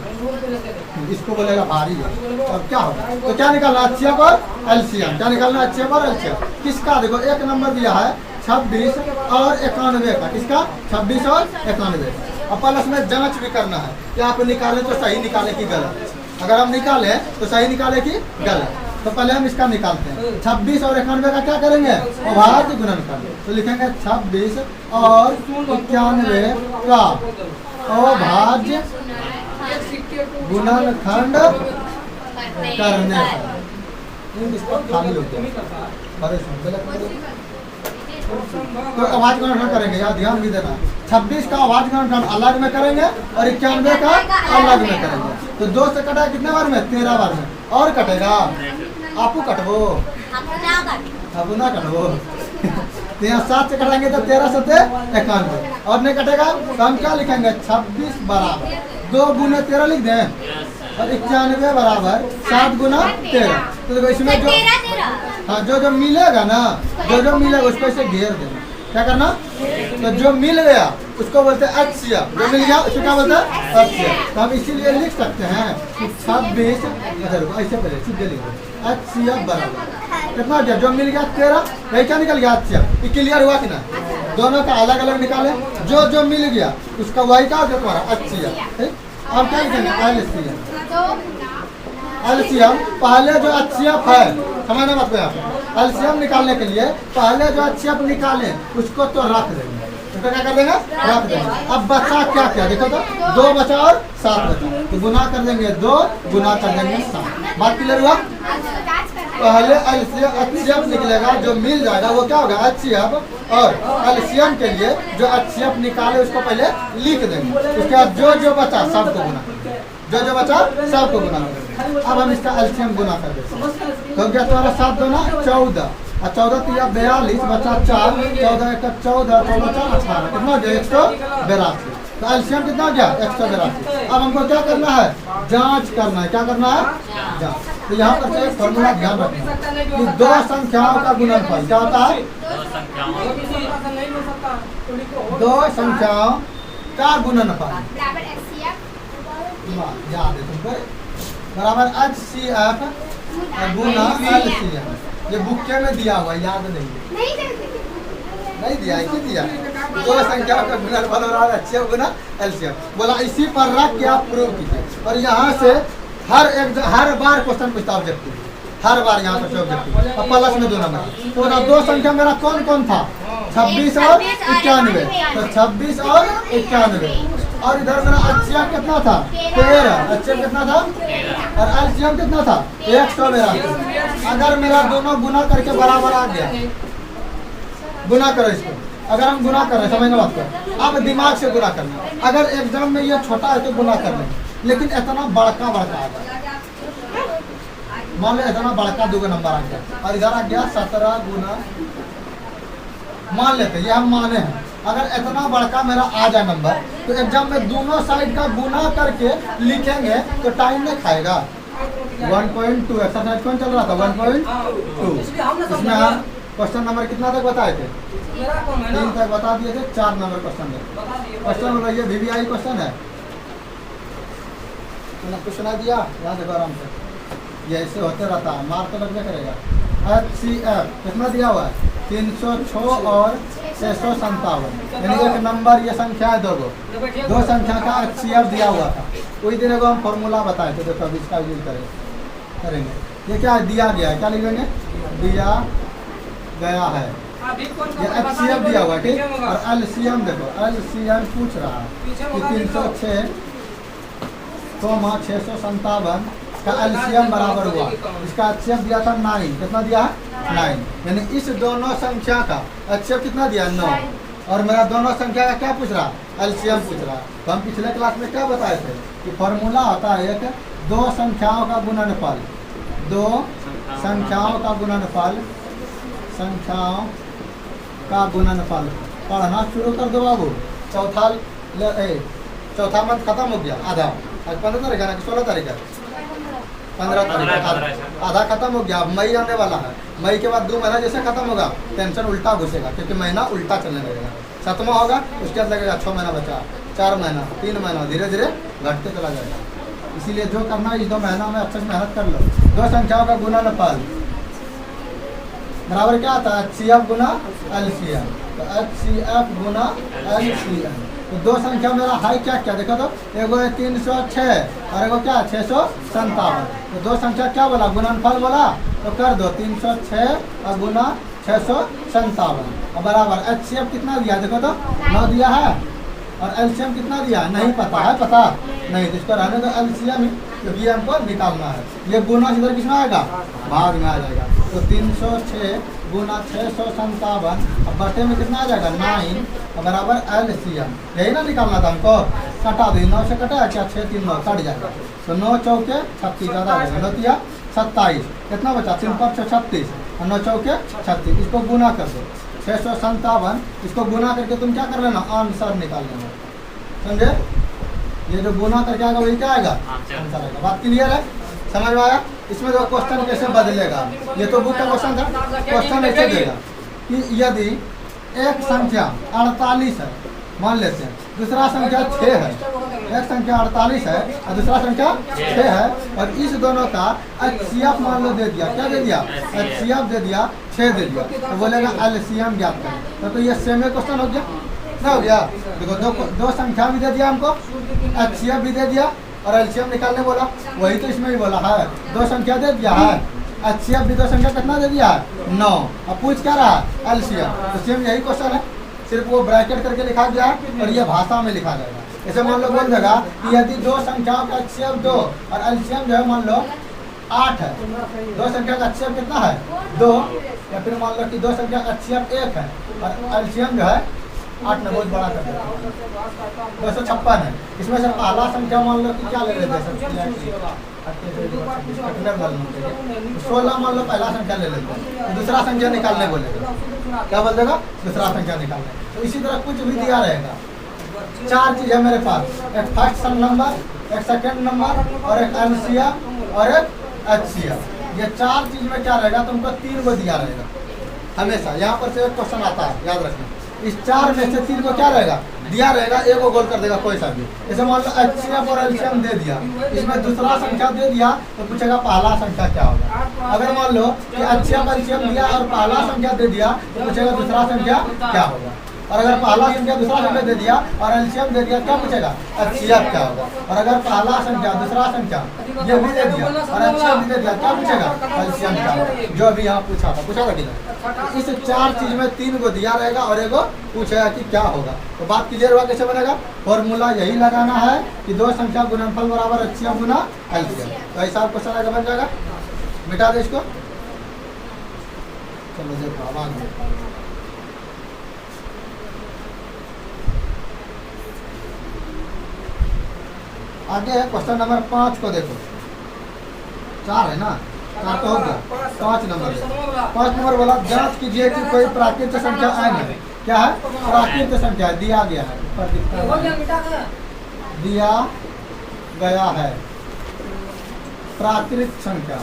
इसको बोलेगा भारी है। और क्या होगा? तो क्या निकालना? एचसीएफ और एलसीएम। क्या निकालना? एचसीएफ और एलसीएम। किसका? देखो 1 नंबर दिया है 26 और 91 का। किसका? 26 और 91। अपन इसमें जांच भी करना है कि आप निकालें तो सही निकाले कि गलत। अगर हम निकालें तो सही निकाले कि गलत। तो पहले हम इसका निकालते हैं। 26 और 91 का क्या करेंगे? अभाज्य गुणनखंड। तो लिखेंगे 26 और 91 का अभाज्य गुणनखंड करने से खाली होते हैं। तो अभाज्य गुणनखंड करेंगे, यहाँ ध्यान भी देना। 26 का अभाज्य गुणनखंड अलग में करेंगे और 91 का अलग में करेंगे। तो 2 से कटा कितने बार में? 13 बार में। और कटेगा आपू कटबो अब ना कटबो तो यहाँ 7 से कटाएंगे तो 13 से 91 और नहीं कटेगा तो हम क्या लिखेंगे? 26 बराबर 2 गुना 13 लिख दें और 91 बराबर 7 गुना 13। तो देखो इसमें जो हाँ जो मिलेगा ना, जो मिलेगा उसको ऐसे घेर देना। क्या करना? तो जो मिल गया उसको बोलते हैं HCF, जो मिल गया उसको क्या बोलते हैं? HCF। तो हम इसीलिए लिख सकते हैं कि 26 ऐसे पहले सीधे लिख दो HCF बराबर कितना गया? जो मिल गया 13, यही क्या निकल गया? HCF। ये क्लियर हुआ कि ना? दोनों का अलग अलग निकाले, जो मिल गया उसका वही का जो तुम्हारा HCF। अब क्या लिखेंगे? LCM पहले जो HCF है, समझना मत को यहाँ पे। LCM निकालने के लिए पहले जो HCF निकाले उसको तो रख देंगे। तो क्या कर देंगे? रख देंगे। अब बचा क्या देखो तो 2 बचा और 7 बचा, तो गुना कर देंगे 2 गुना कर देंगे 7। बात क्लियर हुआ? पहले HCF निकलेगा, जो मिल जाएगा वो क्या होगा? HCF। और LCM के लिए जो HCF निकाले उसको पहले लिख देंगे, उसके बाद जो बचा सबको गुना करेंगे, जो बचा सबको गुना करेंगे। अब हम इसका LCM गुना कर देंगे। तो क्या तुम्हारा 7 दूना 14 और 14 तो यह 42 बचा 4, 14 एक 14, 14 4 18, कितना हो गया? 182। तो LCM कितना हो गया? 182। अब हमको क्या करना है? जांच करना है। क्या करना है? जांच। तो यहाँ पर से एक फॉर्मूला ध्यान रखना कि 2 संख्याओं का गुणनफल क्या होता है? 2 संख्याओं का गुणनफल याद है तुमको बराबर HCF गुना LCM। ये बुक्के में दिया हुआ, याद नहीं दिया है कि दिया? 2 संख्याओं का गुणनफल और HCF गुना LCM बोला। इसी पर रख के आप प्रूव कीजिए। और यहाँ से हर बार क्वेश्चन पूछता ऑब्जेक्टिव, हर बार यहाँ पर ऑब्जेक्टिव और प्लस में 2 नंबर। तो 2 संख्या मेरा कौन था? 26 और 91। तो 26 और 91 और इधर मेरा HCF कितना था? 13। HCF कितना था? और LCM कितना था? 182। अगर मेरा दोनों गुना करके बराबर आ गया, गुना करो इसको। अगर हम गुना कर रहे हैं, समझना बात को, अब दिमाग से गुना करना। अगर एग्जाम में ये छोटा है तो गुना कर लेंगे, लेकिन इतना बड़का आ गया, मान लो इतना बड़का 2 नंबर आ गया और इधर आ गया 17 गुना, मान लेते ये हम माने हैं। अगर इतना बड़का मेरा आ जाए नंबर तो एग्जाम में दोनों साइड का गुना करके लिखेंगे तो टाइम नहीं खाएगा। 1.2 एक्सरसाइज कौन चल रहा था? 1.2। इसमें हम क्वेश्चन नंबर कितना तक बताए थे? 3 तक बता दिए थे। 4 नंबर क्वेश्चन बताइए। VVI क्वेश्चन है, कुछ सुना दिया? यहाँ देखो आराम से, ये ऐसे होते रहता है, मार तो लगने करेगा। HCF कितना दिया हुआ है? 306 और 657, यानी एक नंबर ये संख्या है 2 संख्या का HCF दिया हुआ था। कोई दिन को हम फॉर्मूला बताए थे, देखो अभी इसका यूज करेंगे। ये क्या है? दिया गया है, क्या लिखेंगे? दिया गया है, ये HCF दिया हुआ है, ठीक। और LCM देखो, LCM पूछ रहा है कि 306 657 का LCM बराबर हुआ, इसका HCF दिया था 9। कितना दिया है? 9। यानी इस दोनों संख्या का HCF कितना दिया? 9। और मेरा दोनों संख्या का क्या पूछ रहा? LCM पूछ रहा। तो हम पिछले क्लास में क्या बताए थे कि फॉर्मूला होता है एक 2 संख्याओं का गुणनफल, 2 संख्याओं का गुणनफल, संख्याओं का गुणनफल। पढ़ना शुरू कर दो बाबू। चौथा मंथ खत्म हो गया, आधा। आज 15 तारीख है ना कि 16 तारीख है? 15 तारीख, आधा खत्म हो गया। मई आने वाला है, मई के बाद 2 महीना जैसे खत्म होगा टेंशन उल्टा घुसेगा, क्योंकि महीना उल्टा चलने लगेगा। 7वां होगा, उसके बाद लगेगा 6 महीना बचा, 4 महीना, 3 महीना, धीरे धीरे घटते चला जाएगा। इसीलिए जो करना है इस 2 महीना में अच्छे से मेहनत कर लो। 2 संख्याओं का गुणनफल बराबर क्या आता है? HCF गुना LCM। तो HCF गुना LCM। तो 2 संख्या मेरा हाई क्या देखो तो, एगो है 306 और एगो क्या 657। तो 2 संख्या क्या बोला? गुणनफल बोला। तो कर दो 306 और गुना 657 बराबर HCF कितना दिया देखो तो 9 दिया है और LCM कितना दिया है नहीं पता है, पता नहीं तो इसको रहने दो LCM ही, क्योंकि ये हमको निकालना है। ये गुना इधर किसमें आएगा, भाग में आ जाएगा। तो 306 गुना 657 अब बटे में कितना आ जाएगा 9 बराबर LCM, यही ना निकालना था हमको। कटा दो 9 से कटा क्या 6 3 9 कट जाएगा। तो 9 चौके 36 ज़्यादा हो जाएगा 9 तिया 27 कितना बचा 3 5 36 और 9 चौके 36 इसको गुना कर दो 657 इसको गुना करके तुम क्या कर लेना आंसर निकाल लेना, समझे। ये जो गुना करके आएगा वही क्या आएगा आंसर आएगा। बात क्लियर है, समझ में आया। इसमें जो क्वेश्चन कैसे बदलेगा, ये तो बुक का क्वेश्चन था। क्वेश्चन ऐसे देगा कि यदि एक संख्या 48 है मान लेते हैं, दूसरा संख्या 6 है, एक संख्या 48 है और दूसरा संख्या 6 है और इस दोनों का HCF मान लो दे दिया, क्या दे दिया HCF दे दिया 6 दे दिया, तो बोलेगा LCM ज्ञात करें। तो ये सेम क्वेश्चन हो गया ना, हो गया। देखो दो संख्या भी दे दिया हमको, HCF भी दे दिया और LCM निकालने बोला, वही तो इसमें भी बोला है। दो संख्या दे दिया है, HCF भी दो संख्या कितना दे दिया है 9, अब पूछ क्या रहा है LCM, तो सेम यही क्वेश्चन है, सिर्फ वो ब्रैकेट करके लिखा गया है और ये भाषा में लिखा जाएगा। ऐसे मान लो बोल देगा कि यदि दो संख्याओं का HCF 2 और LCM जो है मान लो 8 है, दो संख्या का HCF कितना है 2, या फिर मान लो कि दो संख्या का HCF 1 है और LCM जो है 8 ने बहुत बड़ा कर दिया 256 है। इसमें से पहला संख्या मान लो कि क्या ले लेते हैं 16 मान लो पहला संख्या ले लेते हैं, तो दूसरा संख्या निकालने बोलेगा, क्या बोल देगा दूसरा संख्या निकालने। तो इसी तरह कुछ भी दिया रहेगा। 4 चीज है मेरे पास, एक फर्स्ट नंबर, एक सेकंड नंबर और एक LCM और एक HCF। ये 4 चीज में क्या रहेगा तुमको 3 को दिया रहेगा हमेशा। यहाँ पर से एक क्वेश्चन आता है याद रखना, इस 4 में से 3 को क्या रहेगा दिया रहेगा, एक को गोल कर देगा कोई सा भी। जैसे मान लो HCF और LCM दे दिया, इसमें दूसरा संख्या दे दिया तो पूछेगा पहला संख्या क्या होगा। अगर मान लो कि HCF LCM दिया और पहला संख्या दे दिया तो पूछेगा दूसरा संख्या क्या होगा। और अगर पहला संख्या दूसरा संख्या दे दिया और LCM दे दिया क्या पूछेगा HCF क्या होगा। और अगर पहला संख्या दूसरा संख्या ये भी दे दिया और HCF भी दे दिया क्या पूछेगा LCM क्या होगा, जो अभी यहाँ पूछा था कि इस 4 चीज में 3 को दिया रहेगा और एक को पूछेगा कि क्या होगा। तो बात क्लियर हुआ कैसे बनेगा। फॉर्मूला यही लगाना है कि दो संख्या गुणनफल बराबर HCF गुना LCM। तो ऐसा आपको क्वेश्चन बन जाएगा। मिटा दे इसको, चलो देखो आगे। आगे है क्वेश्चन नंबर 5 को देखो, 4 है ना, 4 तो हो गया, 5 नंबर बोला जांच कीजिए कि कोई प्राकृत संख्या n है। क्या है प्राकृत संख्या दिया गया है, दिया गया है प्राकृत संख्या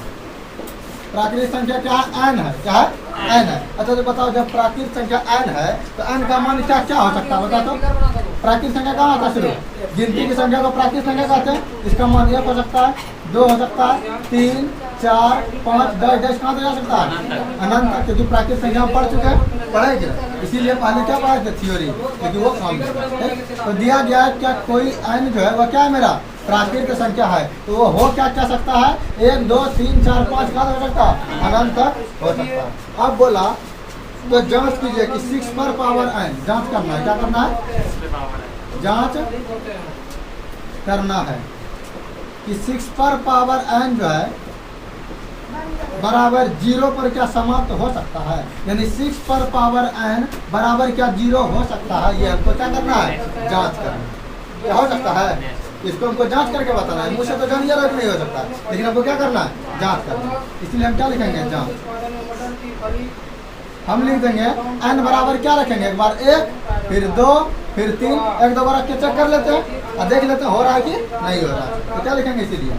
क्या है n है, क्या है n है। अच्छा तो बताओ जब प्राकृत संख्या n है तो n का मान क्या हो सकता है बता तो। प्राकृत संख्या कहाँ आता है शुरू, गिनती की संख्या को प्राकृत संख्या कहते हैं। इसका मान 1 हो सकता है, 2 हो सकता है, 3 4 5 10 कहाँ जा सकता है अनंत तक, क्योंकि प्राकृत संख्या हम पढ़ चुके हैं, पढ़े क्या, इसीलिए पहले क्या पढ़े थे थ्योरी, क्योंकि वो काम तो दिया गया है। क्या कोई n जो है वह क्या है मेरा प्राकृत संख्या है, तो वो हो क्या सकता है 1 2 3 4 5 कहाँ हो सकता है अनंत तक हो सकता है। अब बोला तो जांच कीजिए कि 6 पर पावर n, जांच करना है, क्या करना है जांच करना है कि 6 पर पावर n जो है बराबर 0 पर क्या समाप्त हो सकता है, यानी 6 पर पावर n बराबर क्या 0 हो सकता है। ये हमको क्या करना है जांच करना है, क्या हो सकता है इसको हमको जांच करके बताना है। मुझसे तो जान ये नहीं हो सकता, लेकिन हमको क्या करना है जांच करना है। इसलिए हम क्या लिखेंगे जांच, हम लिख देंगे n बराबर क्या रखेंगे एक बार 1 फिर 2 फिर 3, 1 2 बार रख के चेक कर लेते हैं और देख लेते हैं हो रहा है कि नहीं हो रहा है। तो क्या लिखेंगे इसीलिए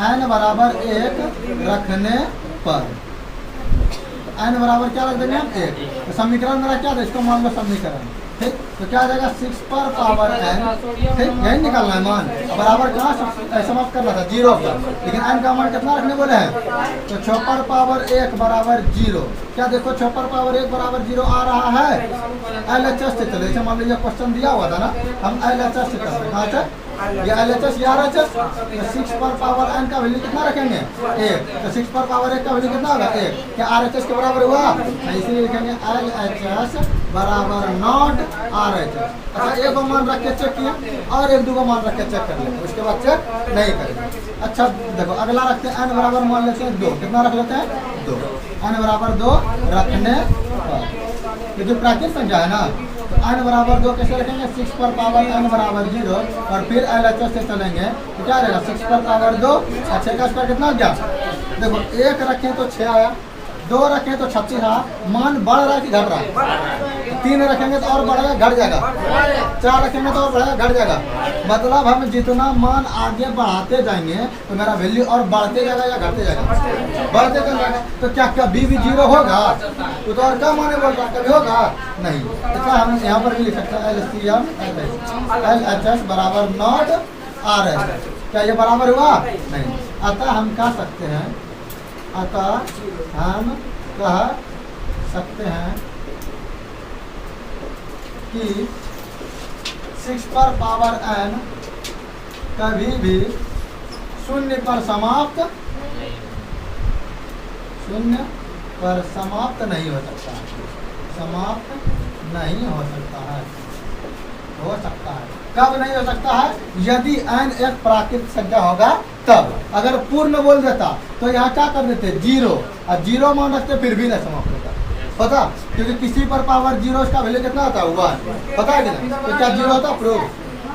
n बराबर 1 रखने पर, n बराबर क्या रख देंगे हम 1। तो समीकरण मेरा क्या था, इसको मान लो समीकरण, ठीक। तो क्या आ जाएगा 6 पर पावर n, ठीक यही निकालना है मान, बराबर कहाँ समाप्त करना था 0 पर, लेकिन n का मान कितना रखने बोले हैं तो 6 पर पावर 1 बराबर 0। क्या देखो 6 पर पावर 1 बराबर 0 आ रहा है LHS से। चलो इसे मान लीजिए क्वेश्चन दिया हुआ था ना, हम LHS से करते हैं, कहाँ से ये LHS या RHS, तो 6 पर पावर n का वैल्यू कितना रखेंगे 1, तो 6 पर पावर 1 का वैल्यू कितना होगा 1, क्या RHS के बराबर हुआ, इसलिए लिखेंगे LHS बराबर नॉट RHS। अच्छा एक को मान रख के चेक किया और एक दो को मान रख के चेक कर लेते, उसके बाद चेक नहीं करेंगे। अच्छा देखो अगला रखते हैं n बराबर मान लेते हैं 2, कितना रख लेते हैं 2, n बराबर 2 रखने पर, क्योंकि प्राकृतिक संख्या है ना, तो n बराबर 2 कैसे रखेंगे 6 पर पावर n बराबर 0 और फिर LHS से चलेंगे तो क्या रहेगा 6 पर पावर 2, 6 का स्क्वायर कितना गया, देखो 1 रखें तो 6 आया, 2 रखें तो 36 आया, मान बढ़ रहा है कि घट रहा है, 3 रखेंगे तो और बढ़ेगा घट जाएगा, 4 रखेंगे तो और बढ़ेगा घट जाएगा, मतलब हम जितना मान आगे बढ़ाते जाएंगे तो मेरा वैल्यू और बढ़ते जाएगा या घटते जाएगा, बढ़ते जाएगा। तो क्या कभी भी 0 होगा, तो और क्या माने बोल रहा कभी होगा नहीं, तो क्या हम यहाँ पर भी लिख सकते हैं LCM LHS बराबर नॉट RHS, क्या ये बराबर हुआ नहीं, अतः हम कह सकते हैं, अतः हम कह सकते हैं कि 6 पर पावर n कभी भी शून्य पर समाप्त नहीं हो सकता, समाप्त नहीं हो सकता है, हो सकता है कब नहीं हो सकता है, यदि n एक प्राकृतिक संख्या होगा तब, अगर पूर्ण बोल देता तो यहाँ क्या कर देते 0 और 0 मान रखते फिर भी नहीं समाप्त होता, पता, क्योंकि किसी पर पावर 0 उसका वैल्यू कितना होता है 1, पता है कि नहीं, तो क्या 0 होता प्रूफ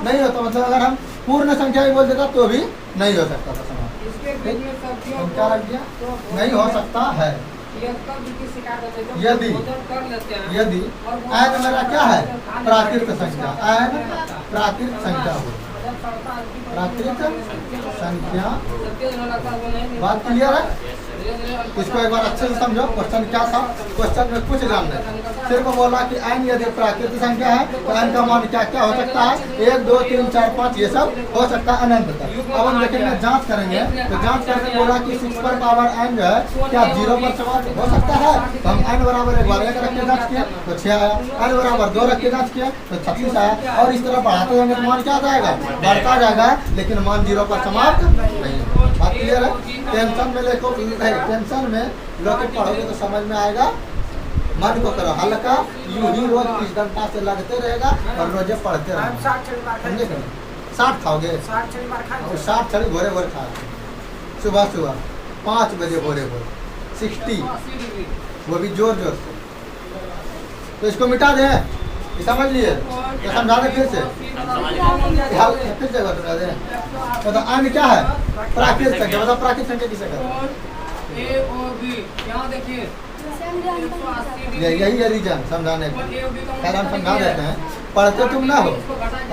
नहीं होता, मतलब अगर हम पूर्ण संख्या भी बोल देता तो भी नहीं हो सकता था समाप्त, हम क्या रख दिया नहीं हो सकता है, यदि n मेरा क्या है प्राकृतिक संख्या, n प्राकृतिक संख्या हो, प्राकृतिक संख्या, बात क्लियर है, इसको एक बार अच्छे से समझो, क्वेश्चन क्या था, क्वेश्चन में कुछ ध्यान नहीं, सिर्फ बोला कि n यदि प्राकृतिक संख्या है तो n का मान क्या क्या हो सकता है 1 2 3 4 5 ये सब हो सकता है अनंत तक। अब हम देखेंगे जांच करेंगे, तो जांच करने बोला कि 6 पर पावर n जो है क्या 0 पर समाप्त हो सकता है, तो हम n बराबर एक बार 1 रख के जांच किया तो 6 आया, n बराबर 2 रख के जांच किया तो 36 आया, और इस तरह बढ़ाते जाएंगे तो मान क्या जाएगा बढ़ता जाएगा, लेकिन मान 0 पर समाप्त नहीं। बात क्लियर है, टेंशन में लेको टेंशन में लोग पढ़ोगे तो समझ में आएगा, मन को करो हल्का, यूं ही रोज 30 घंटा से लगते रहेगा और रोजे पढ़ते रहेगा, समझे कि 60 खाओगे, 60 छड़ी भोरे भोर खा, सुबह 5 बजे भोरे 60, वो भी जोर जोर से, तो इसको मिटा दे, समझ लिए, तो समझा दे फिर से बता दे, तो अन्य क्या है प्राकृतिक संख्या, मतलब प्राकृतिक संख्या किसे कहते हैं, यही है रीजन समझाने का, खैर हम समझा देते हैं, पढ़ते तुम ना हो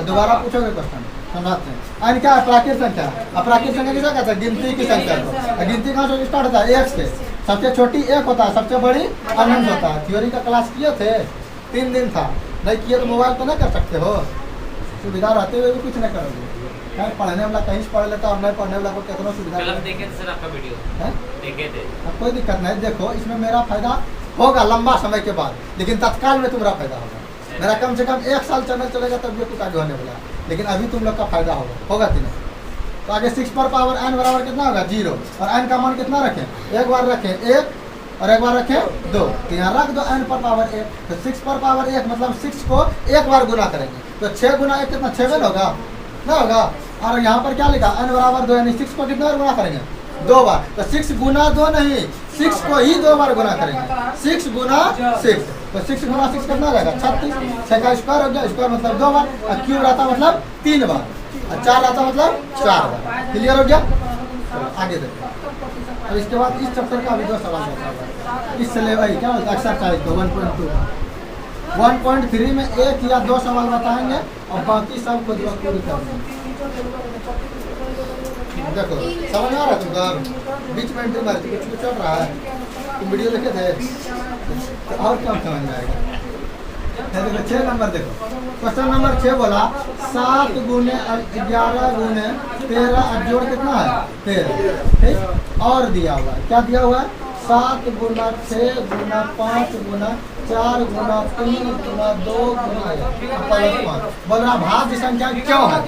दोबारा पूछोगे क्वेश्चन, समझाते हैं। अन्य क्या है प्राकृतिक संख्या, अप्राकृतिक संख्या किसे कहते हैं गिनती की संख्या को, गिनती कहाँ से स्टार्ट होता है 1 से, सबसे छोटी 1 होता है, सबसे बड़ी अनंत होता है। थ्योरी का क्लास किए थे 3 दिन था, नहीं किए तो मोबाइल तो नहीं कर सकते हो, सुविधा रहते हुए भी कुछ नहीं करोगे, खैर पढ़ने वाला कहीं से पढ़ लेता और नहीं पढ़ने वाला को कितना सुविधा देखे थे सर आपका वीडियो है? देखे थे, अब कोई दिक्कत नहीं, देखो इसमें मेरा फायदा होगा लंबा समय के बाद, लेकिन तत्काल में तुम्हारा फायदा होगा, मेरा कम से कम 1 साल चैनल चलेगा तब ये कुछ आगे होने वाला है, लेकिन अभी तुम लोग का फायदा होगा कि नहीं। तो आगे 6 पर पावर n बराबर कितना होगा 0, और n का मान कितना रखें, एक बार रखें 1 और एक बार रखें 2, तो यहाँ रख दो n पर पावर 1, तो 6 पर पावर 1 मतलब 6 को एक बार गुना करेंगे, तो 6 गुना 1 कितना 6 होगा ना होगा, और यहाँ पर क्या लिखा n बराबर 2, यानी 6 को कितना बार गुना करेंगे 2 बार, तो 6 गुना 2 नहीं 6 को ही 2 बार गुना करेंगे, 6 गुना 6, तो 6 गुना 6 कितना रहेगा 36, 6 का स्क्वायर हो गया, स्क्वायर मतलब 2 बार, और क्यूब रहता मतलब 3 बार, और 4 रहता मतलब 4 बार, क्लियर हो गया। आगे देखो, और इसके बाद इस चैप्टर का अभी 2 सवाल होता है, इस सिलेबस क्या होता है एक्सरसाइज को 1.2 1.3 में 1 या 2 सवाल बताएंगे और बाकी सब खुद ब खुद करेंगे। देखो समझ आ रहा है तुमको, बीच में एंट्री मारी थी, कुछ चल रहा है, तुम वीडियो देखे थे तो और क्या समझ में आएगा। देखो 6 नंबर देखो, क्वेश्चन नंबर 6 बोला 7 गुने 11 गुने 13 जोड़ कितना है 13, ठीक, और दिया हुआ है क्या दिया हुआ है 7 गुना 6 गुना 5 गुना 4 गुना 3 गुना 2 गुना 1 प्लस 5। बोल रहा भाज्य संख्या क्यों है?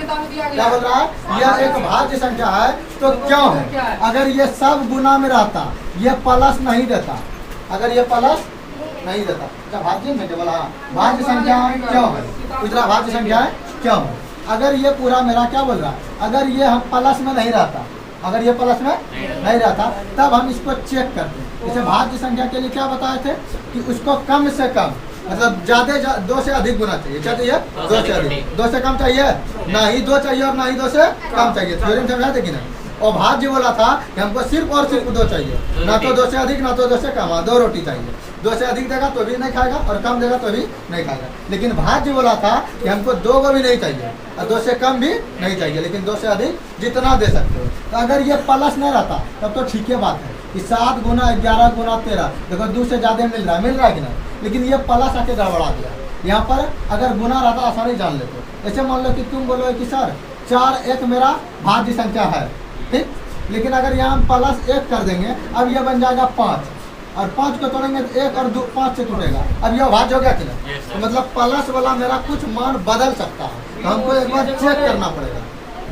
क्या बोल रहा है? यह एक भाज्य संख्या है तो क्यों है? अगर ये सब गुना में रहता, ये प्लस नहीं देता, अगर ये प्लस नहीं देता, क्या भाज्य में बोला भाज्य संख्या क्यों है? दूसरा भाज्य संख्या है क्यों है? अगर ये पूरा मेरा क्या बोल रहा है, अगर ये हम प्लस में नहीं रहता, अगर ये प्लस में नहीं रहता तब हम इसको चेक करते। जैसे भाज्य संख्या के लिए क्या बताए थे कि उसको कम से कम मतलब ज्यादा 2 से अधिक गुना चाहिए। क्या चाहिए? 2 से अधिक। 2 से कम चाहिए? ना ही 2 चाहिए और ना ही 2 से कम चाहिए। थ्योरम समझा थे कि नहीं? और भाज्य बोला था कि हमको सिर्फ और सिर्फ 2 चाहिए, ना तो 2 से अधिक ना तो 2 से कम। 2 रोटी चाहिए। 2 से अधिक देगा तो भी नहीं खाएगा और कम देगा तो भी नहीं खाएगा। लेकिन भाज्य बोला था कि हमको 2 को भी नहीं चाहिए और 2 से कम भी नहीं चाहिए, लेकिन 2 से अधिक जितना दे सकते हो। तो अगर ये प्लस नहीं रहता तब तो ठीक है बात है कि 7 गुना 11 गुना 13 देखो 2 से ज़्यादा मिल रहा है कि नहीं? लेकिन ये प्लस आके गड़बड़ा दिया। यहाँ पर अगर गुना रहता आसानी जान लेते। ऐसे मान लो कि तुम बोलो कि सर 4 1 मेरा भाज्य संख्या है, ठीक, लेकिन अगर यहाँ हम प्लस 1 कर देंगे, अब यह बन जाएगा 5 और 5 को तोड़ेंगे तो 1 और 2 5 से टूटेगा। अब यह भाज्य हो गया कि नहीं? तो मतलब प्लस वाला मेरा कुछ मान बदल सकता है, तो हमको एक बार चेक करना पड़ेगा।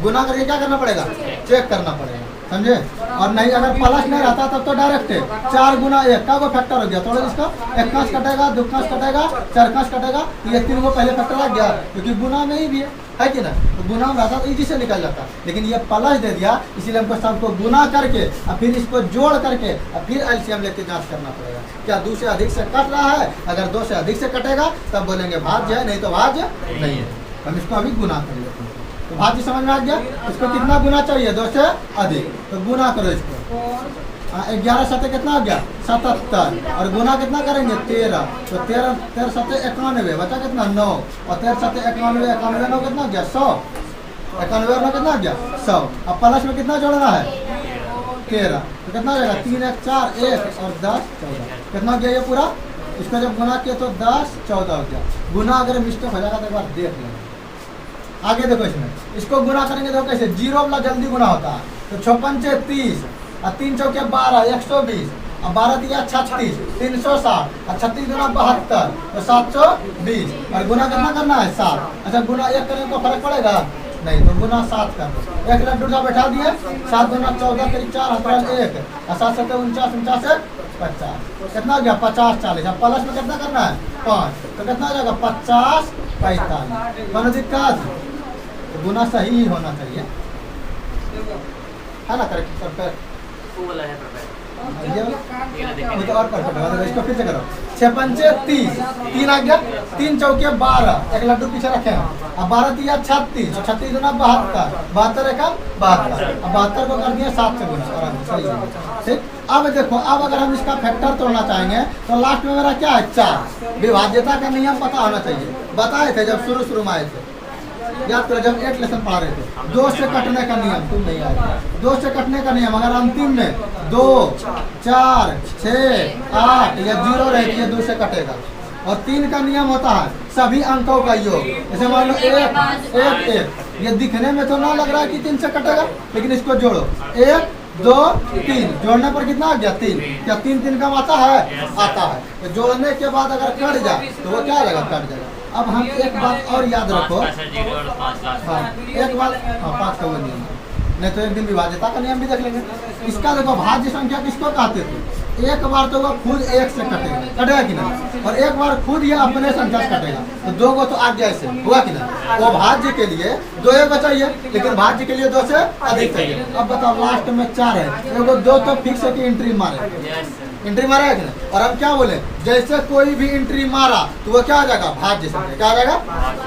गुना करके क्या करना पड़ेगा? चेक करना पड़ेगा, समझे? और नहीं अगर प्लस नहीं रहता तब तो डायरेक्ट है 4 गुना 1 का वो फैक्टर हो गया। थोड़ा इसका 1 कांच कटेगा, 2 कांच कटेगा, 4 कांच कटेगा, ये 3 को पहले फैक्टर लग गया क्योंकि गुना में ही भी है कि ना? तो गुना में रहता तो इजी से निकल जाता, लेकिन ये प्लस दे दिया इसीलिए हमको सबको गुना करके और फिर इसको जोड़ करके और फिर एलसीएम लेके जांच करना पड़ेगा। क्या 2 से अधिक से कट रहा है? अगर 2 से अधिक से कटेगा तब बोलेंगे भाज्य है, नहीं तो भाज्य नहीं है। हम इसको अभी गुना कर लेते हैं। तो भाज्य समझ में आ गया? इसको कितना गुना चाहिए? 2 से अधिक, तो गुना करो इसको। 11 सतह कितना हो गया? 77 और गुना कितना करेंगे? 13, तो 13 सतह 91 बचा कितना? 9 और 13 सतह 91 91 9 कितना हो गया? 100 91 9 कितना हो गया? 100। अब प्लस में कितना जोड़ना है? 13, तो कितना हो जाएगा? 3 1 4 1 और 10 14 कितना हो गया ये पूरा? इसको जब गुना किया तो 10 14 हो गया। गुना अगर मिस्टेक हो जाएगा तो एक बार देख लेंगे। आगे देखो इसमें इसको गुना करेंगे तो कैसे? 0 वाला जल्दी गुना होता है। तो 6 पंचे 30 और 3 चौके 12 120 और 12 दिया 36 360 और 36 गुना 72 तो 720 और गुना कितना करना है? 7। अच्छा गुना 1 करेंगे तो फर्क पड़ेगा नहीं, तो गुना 7 कर दो। 1 लड्डू सा बैठा दिए, 7 गुना 14 करीब 4 हथराल 1 और 7 7 49 49 50 कितना हो गया? 50 40। अब प्लस में कितना करना है? 5, तो कितना हो जाएगा? 50 45। कोनो दिक्कत? तो गुना सही ही होना चाहिए, है ना? Correct perfect. ये तो और परफेक्ट है। इसको फिर से करो। 6 पंचे 30 3 आ गया, 3 चौके 12 एक लड्डू पीछे रखे हैं। अब 12 दिया 36 तो 36 गुना 72 72 एक 72। अब 72 को कर दिया 7 से गुना, सही है, ठीक। अब देखो, अब अगर हम इसका फैक्टर तोड़ना चाहेंगे तो लास्ट में मेरा क्या है? 4। विभाज्यता का नियम पता होना चाहिए, बताए थे जब शुरू में आए थे, याद करो जब 8 लेसन पढ़ा रहे थे। 2 से कटने का नियम, तुम नहीं आए। 2 से कटने का नियम अगर अंतिम में 2 4 6 8 या 0 रहे तो ये 2 से कटेगा। और 3 का नियम होता है सभी अंकों का योग। जैसे मान लो 1 1 1, ये दिखने में तो ना लग रहा है कि 3 से कटेगा, लेकिन इसको जोड़ो 1 2 3 जोड़ने पर कितना आ गया? 3। क्या 3 3 कम आता है? आता है। तो जोड़ने के बाद अगर कट जाए तो वो क्या लगेगा? कट जाएगा। अब हम एक बात और याद रखो, हाँ एक बात, हाँ 5 का वो नियम, नहीं तो एक दिन विभाज्यता का नियम भी देख लेंगे। इसका देखो भाज्य संख्या किसको कहते थे? एक बार तो वो खुद 1 से कटेगा कि नहीं, और एक बार खुद ये अपने संख्या से कटेगा, तो 2 को तो आ गया ऐसे, हुआ कि नहीं? वो भाज्य के लिए 2 बचाइए, लेकिन भाज्य के लिए 2 से अधिक चाहिए। अब बताओ लास्ट में 4 है, एगो 2 तो फिक्स है कि एंट्री मारे, एंट्री मारेगा कि नहीं? और हम क्या बोले? जैसे कोई भी एंट्री मारा तो वो क्या आ जाएगा? भाज्य संख्या। क्या आ जाएगा?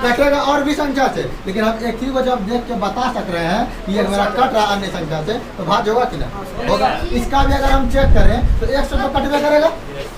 कटेगा और भी संख्या से, लेकिन हम एक ही को जब देख के बता सक रहे हैं कि ये मेरा कट रहा अन्य संख्या से, तो भाज्य होगा कि नहीं? होगा। इसका भी अगर हम चेक करें तो 1 से तो कटवे करेगा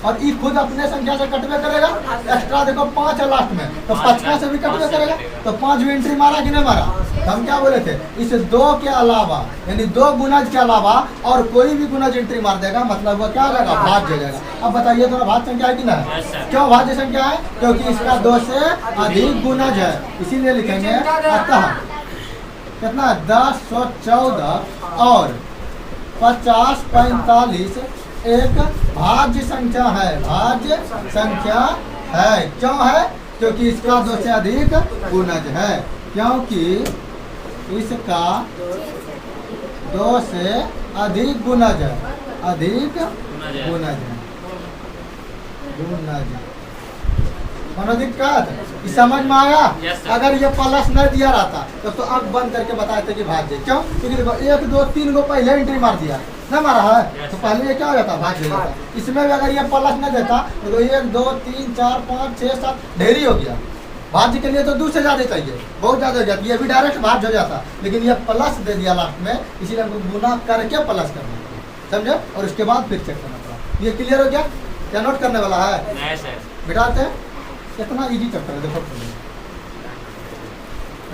और ई खुद अपने संख्या से कटवे करेगा। एक्स्ट्रा देखो 5 है लास्ट में, तो 55 से भी कटवे करेगा। तो 5 भी एंट्री मारा कि नहीं मारा? तो हम क्या बोले थे? इस 2 के अलावा यानी 2 गुणज के अलावा और कोई भी गुणज एंट्री मार देगा, मतलब वो क्या हो जाएगा? भाज्य हो जाएगा। अब बताइए तो भाज्य संख्या है कि नहीं? क्यों भाज्य संख्या है? क्योंकि इसका 2 से अधिक गुणज है, इसीलिए लिखेंगे अतः कितना? 10 114 और 50 45 एक भाज्य संख्या है। भाज्य संख्या है। क्यों है? क्योंकि इसका 2 से अधिक गुणज है। क्योंकि इसका 2 से अधिक गुणज है। अधिक गुणज है। गुणज। कोनो दिक्कत? इस समझ में आया? Yes, sir. अगर ये प्लस नहीं दिया रहता तो आंख बंद करके बताए थे कि भाग जाए। क्यों? क्योंकि देखो 1 2 3 को पहले एंट्री मार दिया ना, मारा है Yes, तो पहले ये क्या हो जाता? भाग जाता। इसमें भी अगर ये प्लस नहीं देता तो 1 2 3 4 5 6 7 ढेरी हो गया। भाज्य के लिए तो 2 से ज्यादा चाहिए, बहुत ज्यादा हो जाती है। ये भी डायरेक्ट भाज्य हो जाता, लेकिन ये प्लस दे दिया लास्ट में, इसीलिए हमको गुना करके प्लस करना, समझे? और उसके बाद फिर चेक करना पड़ा। ये क्लियर हो गया? क्या नोट करने वाला है? नहीं सर। बिठाते हैं। कितना इजी चैप्टर है देखो।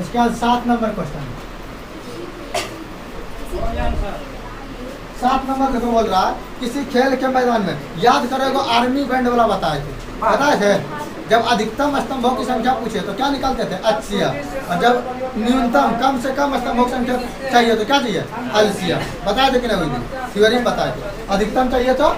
इसके बाद 7 नंबर क्वेश्चन। 7 नंबर देखो बोल रहा है किसी खेल के मैदान में, याद करोगे आर्मी बैंड वाला बताए थे जब अधिकतम स्तंभों की संख्या पूछे तो क्या निकालते थे? एचसीएफ। और जब न्यूनतम कम से कम स्तंभों की संख्या चाहिए तो क्या चाहिए? एलसीएफ। बताए थे कि नहीं? थ्योरी में बताए थे। अधिकतम चाहिए तो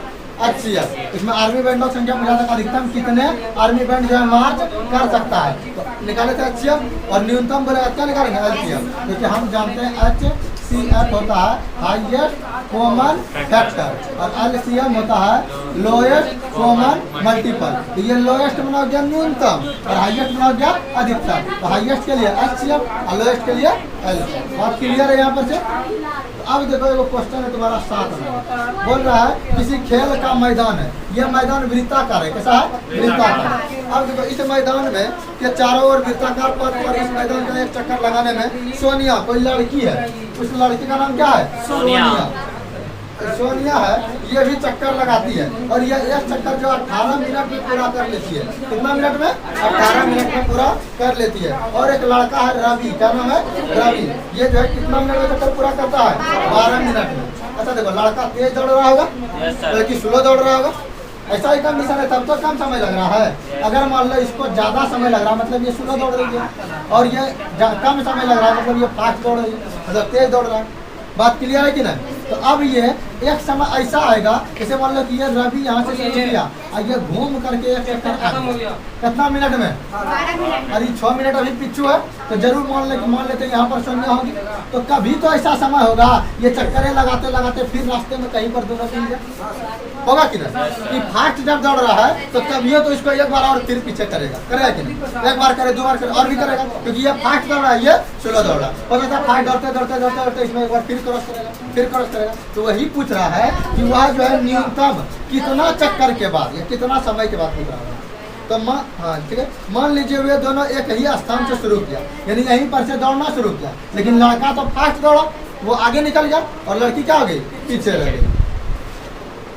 एचसीएफ। इसमें आर्मी बैंडों की संख्या पूछा था अधिकतम कितने आर्मी बैंड जो है मार्च कर सकता है, तो निकाले थे एचसीएफ। और न्यूनतम बोले क्या निकालेंगे? एलसीएफ। क्योंकि हम जानते हैं एचसीएफ होता है हाईएस्ट कॉमन फैक्टर और एलसीएम होता है लोएस्ट कॉमन मल्टीपल। तो ये लोएस्ट बना हो गया न्यूनतम और हाईएस्ट बना हो गया अधिकतम। तो हाईएस्ट के लिए एचसीएफ और लोएस्ट के लिए एलसीएम। बात क्लियर है यहाँ पर से? तो अब देखो एगो क्वेश्चन है तुम्हारा 7 में, बोल रहा है किसी खेल का मैदान है, यह मैदान वृत्ताकार है। कैसा है? वृत्ताकार। अब देखो इस मैदान में के चारों ओर वृत्ताकार पथ पर इस मैदान का एक चक्कर लगाने में सोनिया कोई लड़की है, उस लड़की का नाम क्या है? सोनिया। सोनिया है, ये भी चक्कर लगाती है और ये एक चक्कर जो 18 मिनट में पूरा कर लेती है। कितना मिनट में? 18 मिनट में पूरा कर लेती है। और एक लड़का है रवि, क्या नाम है? रवि। ये जो है कितना मिनट में चक्कर पूरा करता है? 12 मिनट में। अच्छा देखो लड़का तेज दौड़ रहा होगा, लड़की स्लो दौड़ रहा होगा। ऐसा ही कंडीशन है तब तो कम समय लग रहा है। अगर मान लो इसको ज्यादा समय लग रहा है मतलब ये स्लो दौड़ रही है, और ये कम समय लग रहा है मतलब ये फास्ट दौड़ रही है, मतलब तेज दौड़ रहा है। बात क्लियर है कि नहीं? तो अब ये एक समय ऐसा आएगा जैसे मान लो कि ये रवि यहाँ से शुरू किया और ये घूम करके एक चक्कर आ गया। कितना मिनट में? 12 मिनट। अरे 6 मिनट अभी पीछू है तो जरूर मान लेते यहाँ पर सोनिया होगी। तो कभी तो ऐसा समय होगा ये चक्करें लगाते लगाते फिर रास्ते में कहीं पर दोनों मिल जाए, होगा कि नहीं? कि फास्ट जब दौड़ रहा है तो तभी तो इसको एक बार और फिर पीछे करेगा कि नहीं? एक बार करे, 2 बार करे और भी करेगा, क्योंकि ये फास्ट दौड़ रहा है, ये स्लो दौड़ रहा है। हो जाता है फास्ट दौड़ते दौड़ते दौड़ते दौड़ते इसमें एक बार फिर क्रॉस करेगा, फिर क्रॉस करेगा। तो वही पूछ रहा है कि वह जो है न्यूनतम कितना चक्कर के बाद या कितना समय के बाद पूछ रहा है। तो हाँ ठीक है, मान लीजिए वे दोनों एक ही स्थान से शुरू किया, यानी यहीं पर से दौड़ना शुरू किया, लेकिन लड़का तो फास्ट दौड़ा, वो आगे निकल गया और लड़की क्या हो गई? पीछे रह गई।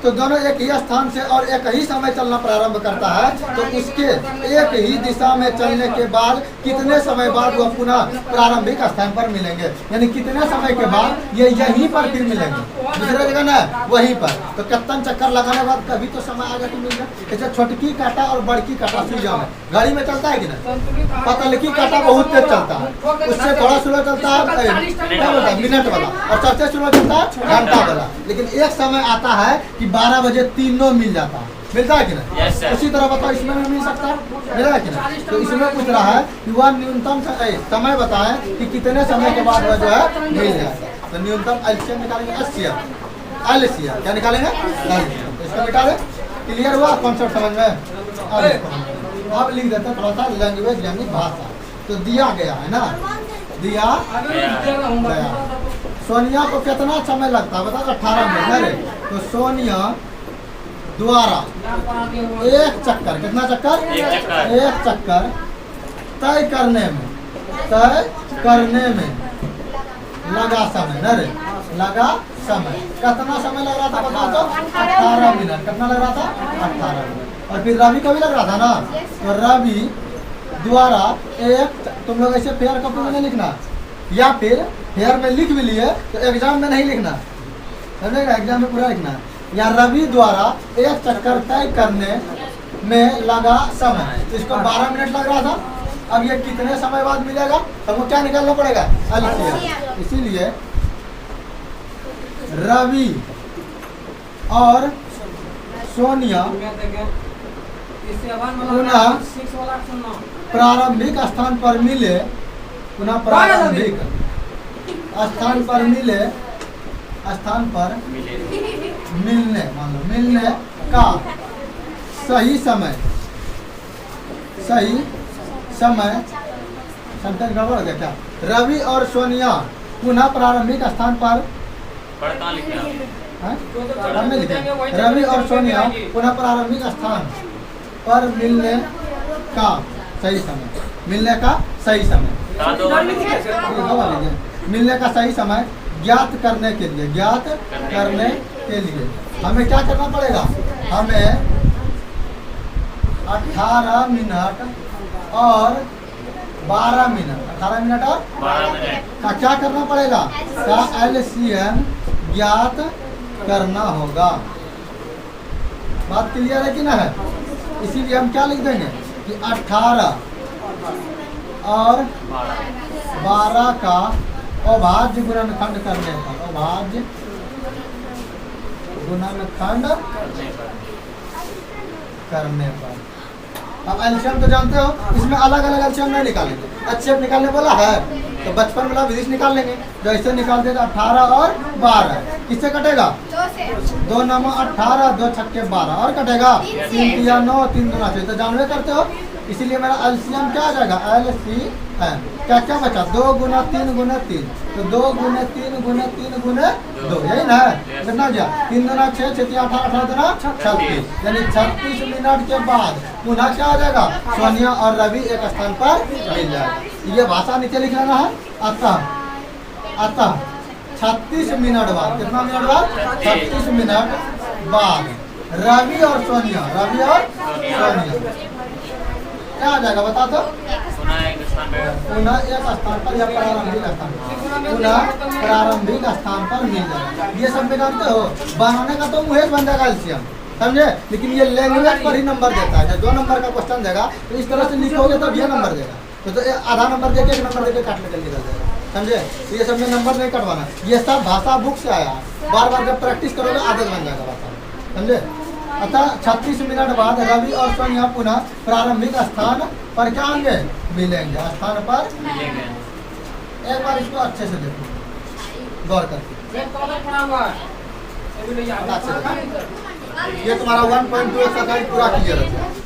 तो दोनों एक ही स्थान से और एक ही समय चलना प्रारंभ करता है, तो उसके एक ही दिशा में चलने के बाद कितने समय बाद वह पुनः प्रारंभिक स्थान पर मिलेंगे, यानी कितने समय के बाद ये यहीं पर फिर मिलेंगे, दूसरे जगह ना वहीं पर। तो कितना चक्कर लगाने के बाद कभी तो समय आगे तो मिल जाए। जैसे छोटकी कांटा और बड़की कांटा सुइया में गाड़ी में चलता है कि नहीं? पतलकी कांटा बहुत तेज चलता है, उससे थोड़ा स्लो चलता है क्या बोलता है? मिनट वाला। और सबसे स्लो चलता है घंटा वाला। लेकिन एक समय आता है कि 12 बजे तीनों मिल जाता है, मिलता है कि नहीं? Yes, sir. उसी तरह बताओ इसमें भी मिल सकता है, मिला है कि नहीं? तो इसमें पूछ रहा है कि वह न्यूनतम समय बताएं कि कितने समय के बाद वह जो है मिल जाएगा। तो न्यूनतम एलसीएम निकालेंगे, एलसीएम क्या निकालेंगे? तो इसको निकाले। क्लियर हुआ कॉन्सेप्ट समझ में? अब लिख देते हैं थोड़ा सा लैंग्वेज यानी भाषा। तो दिया गया है ना, दिया गया सोनिया को कितना समय लगता है बताओ? 18 मिनट। अरे तो सोनिया द्वारा एक चक्कर, कितना चक्कर? एक चक्कर तय करने में लगा समय, अरे लगा समय। कितना समय लग रहा था बताओ तो? 18 मिनट। कितना लग रहा था? 18 मिनट। और फिर रवि को भी लग रहा था ना, तो रवि द्वारा एक, तुम लोग ऐसे फेयर कॉपी में नहीं लिखना, या फिर फेयर में लिख भी लिए तो एग्जाम में नहीं लिखना, समझेगा? एग्जाम में पूरा लिखना। या रवि द्वारा एक चक्कर तय करने में लगा समय, तो इसको 12 मिनट लग रहा था। अब ये कितने समय बाद मिलेगा? हमको क्या निकालना पड़ेगा? एलसीएम। इसीलिए रवि और सोनिया पुनः प्रारंभिक स्थान पर मिले, पुनः प्रारंभिक स्थान पर मिले, स्थान पर मिलने, मान लो मिलने का सही समय, सही समय, सेंटेंस गड़बड़ हो गया क्या? रवि और सोनिया पुनः प्रारंभिक स्थान पर, पढ़ कहाँ लिखे आप? हमने लिखे रवि और सोनिया पुनः प्रारंभिक स्थान पर मिलने का सही समय, मिलने का सही समय, कहाँ दो बार लिखे? मिलने का सही समय ज्ञात करने के लिए, ज्ञात करने के लिए हमें क्या करना पड़ेगा? हमें 18 मिनट और 12 मिनट, 18 मिनट और 12 मिनट का क्या करना पड़ेगा? का LCM ज्ञात करना होगा। बात क्लियर है कि ना है? इसीलिए हम क्या लिख देंगे कि 18 और 12 का अभाज्य गुणनखंड करने पर, अभाज्य गुणनखंड करने पर। अब एलसीएम तो जानते हो, इसमें अलग अलग एलसीएम नहीं निकालेंगे। एचसीएफ निकालने बोला है तो बचपन वाला विधि निकाल लेंगे। जो ऐसे निकालते थे 18 और 12, किससे कटेगा? 2 9 18, 2 छक्के 12 और कटेगा 3 या 9, 3 दूना 6। तो जानवे करते हो, इसीलिए मेरा एलसीएम क्या आ जाएगा? LCM क्या क्या बचा? 2 गुना 3 गुना 3, तो 2 गुना 3 गुना 3 गुना 2, यही ना है? कितना गया? 3 दूना 6, 6 3 18, 18 दूना 36, यानी 36 मिनट के बाद पुनः क्या आ जाएगा? सोनिया और रवि एक स्थान पर मिल जाएगा। ये भाषा नीचे लिख लेना है। अतः 36 मिनट बाद, कितना मिनट बाद? 36 मिनट बाद रवि और सोनिया, रवि और सोनिया क्या आ जाएगा? बता दो। पुनः एक स्थान पे, पुनः एक स्थान पर या प्रारंभिक स्थान पर, पुनः प्रारंभिक स्थान पर मिल जाएगा। ये सब में जानते हो, बनाने का तो मुझे बन जाएगा एलसीएम, समझे? लेकिन ये लैंग्वेज पर ही नंबर देता है। जब 2 नंबर का क्वेश्चन देगा तो इस तरह से लिखोगे तब ये नंबर देगा। तो आधा नंबर देके 1 नंबर देके काट निकल निकल जाएगा, समझे? तो ये सब में नंबर नहीं कटवाना। ये सब भाषा बुक से आया है, बार बार जब प्रैक्टिस करोगे आदत बन जाएगा भाषा, समझे? अतः 36 मिनट बाद रवि और सोनिया पुनः प्रारंभिक स्थान पर क्या होंगे? मिलेंगे, स्थान पर मिलेंगे। एक बार इसको अच्छे से देखो, गौर करके। ये तुम्हारा 1.2 एक्सरसाइज पूरा क्लियर है।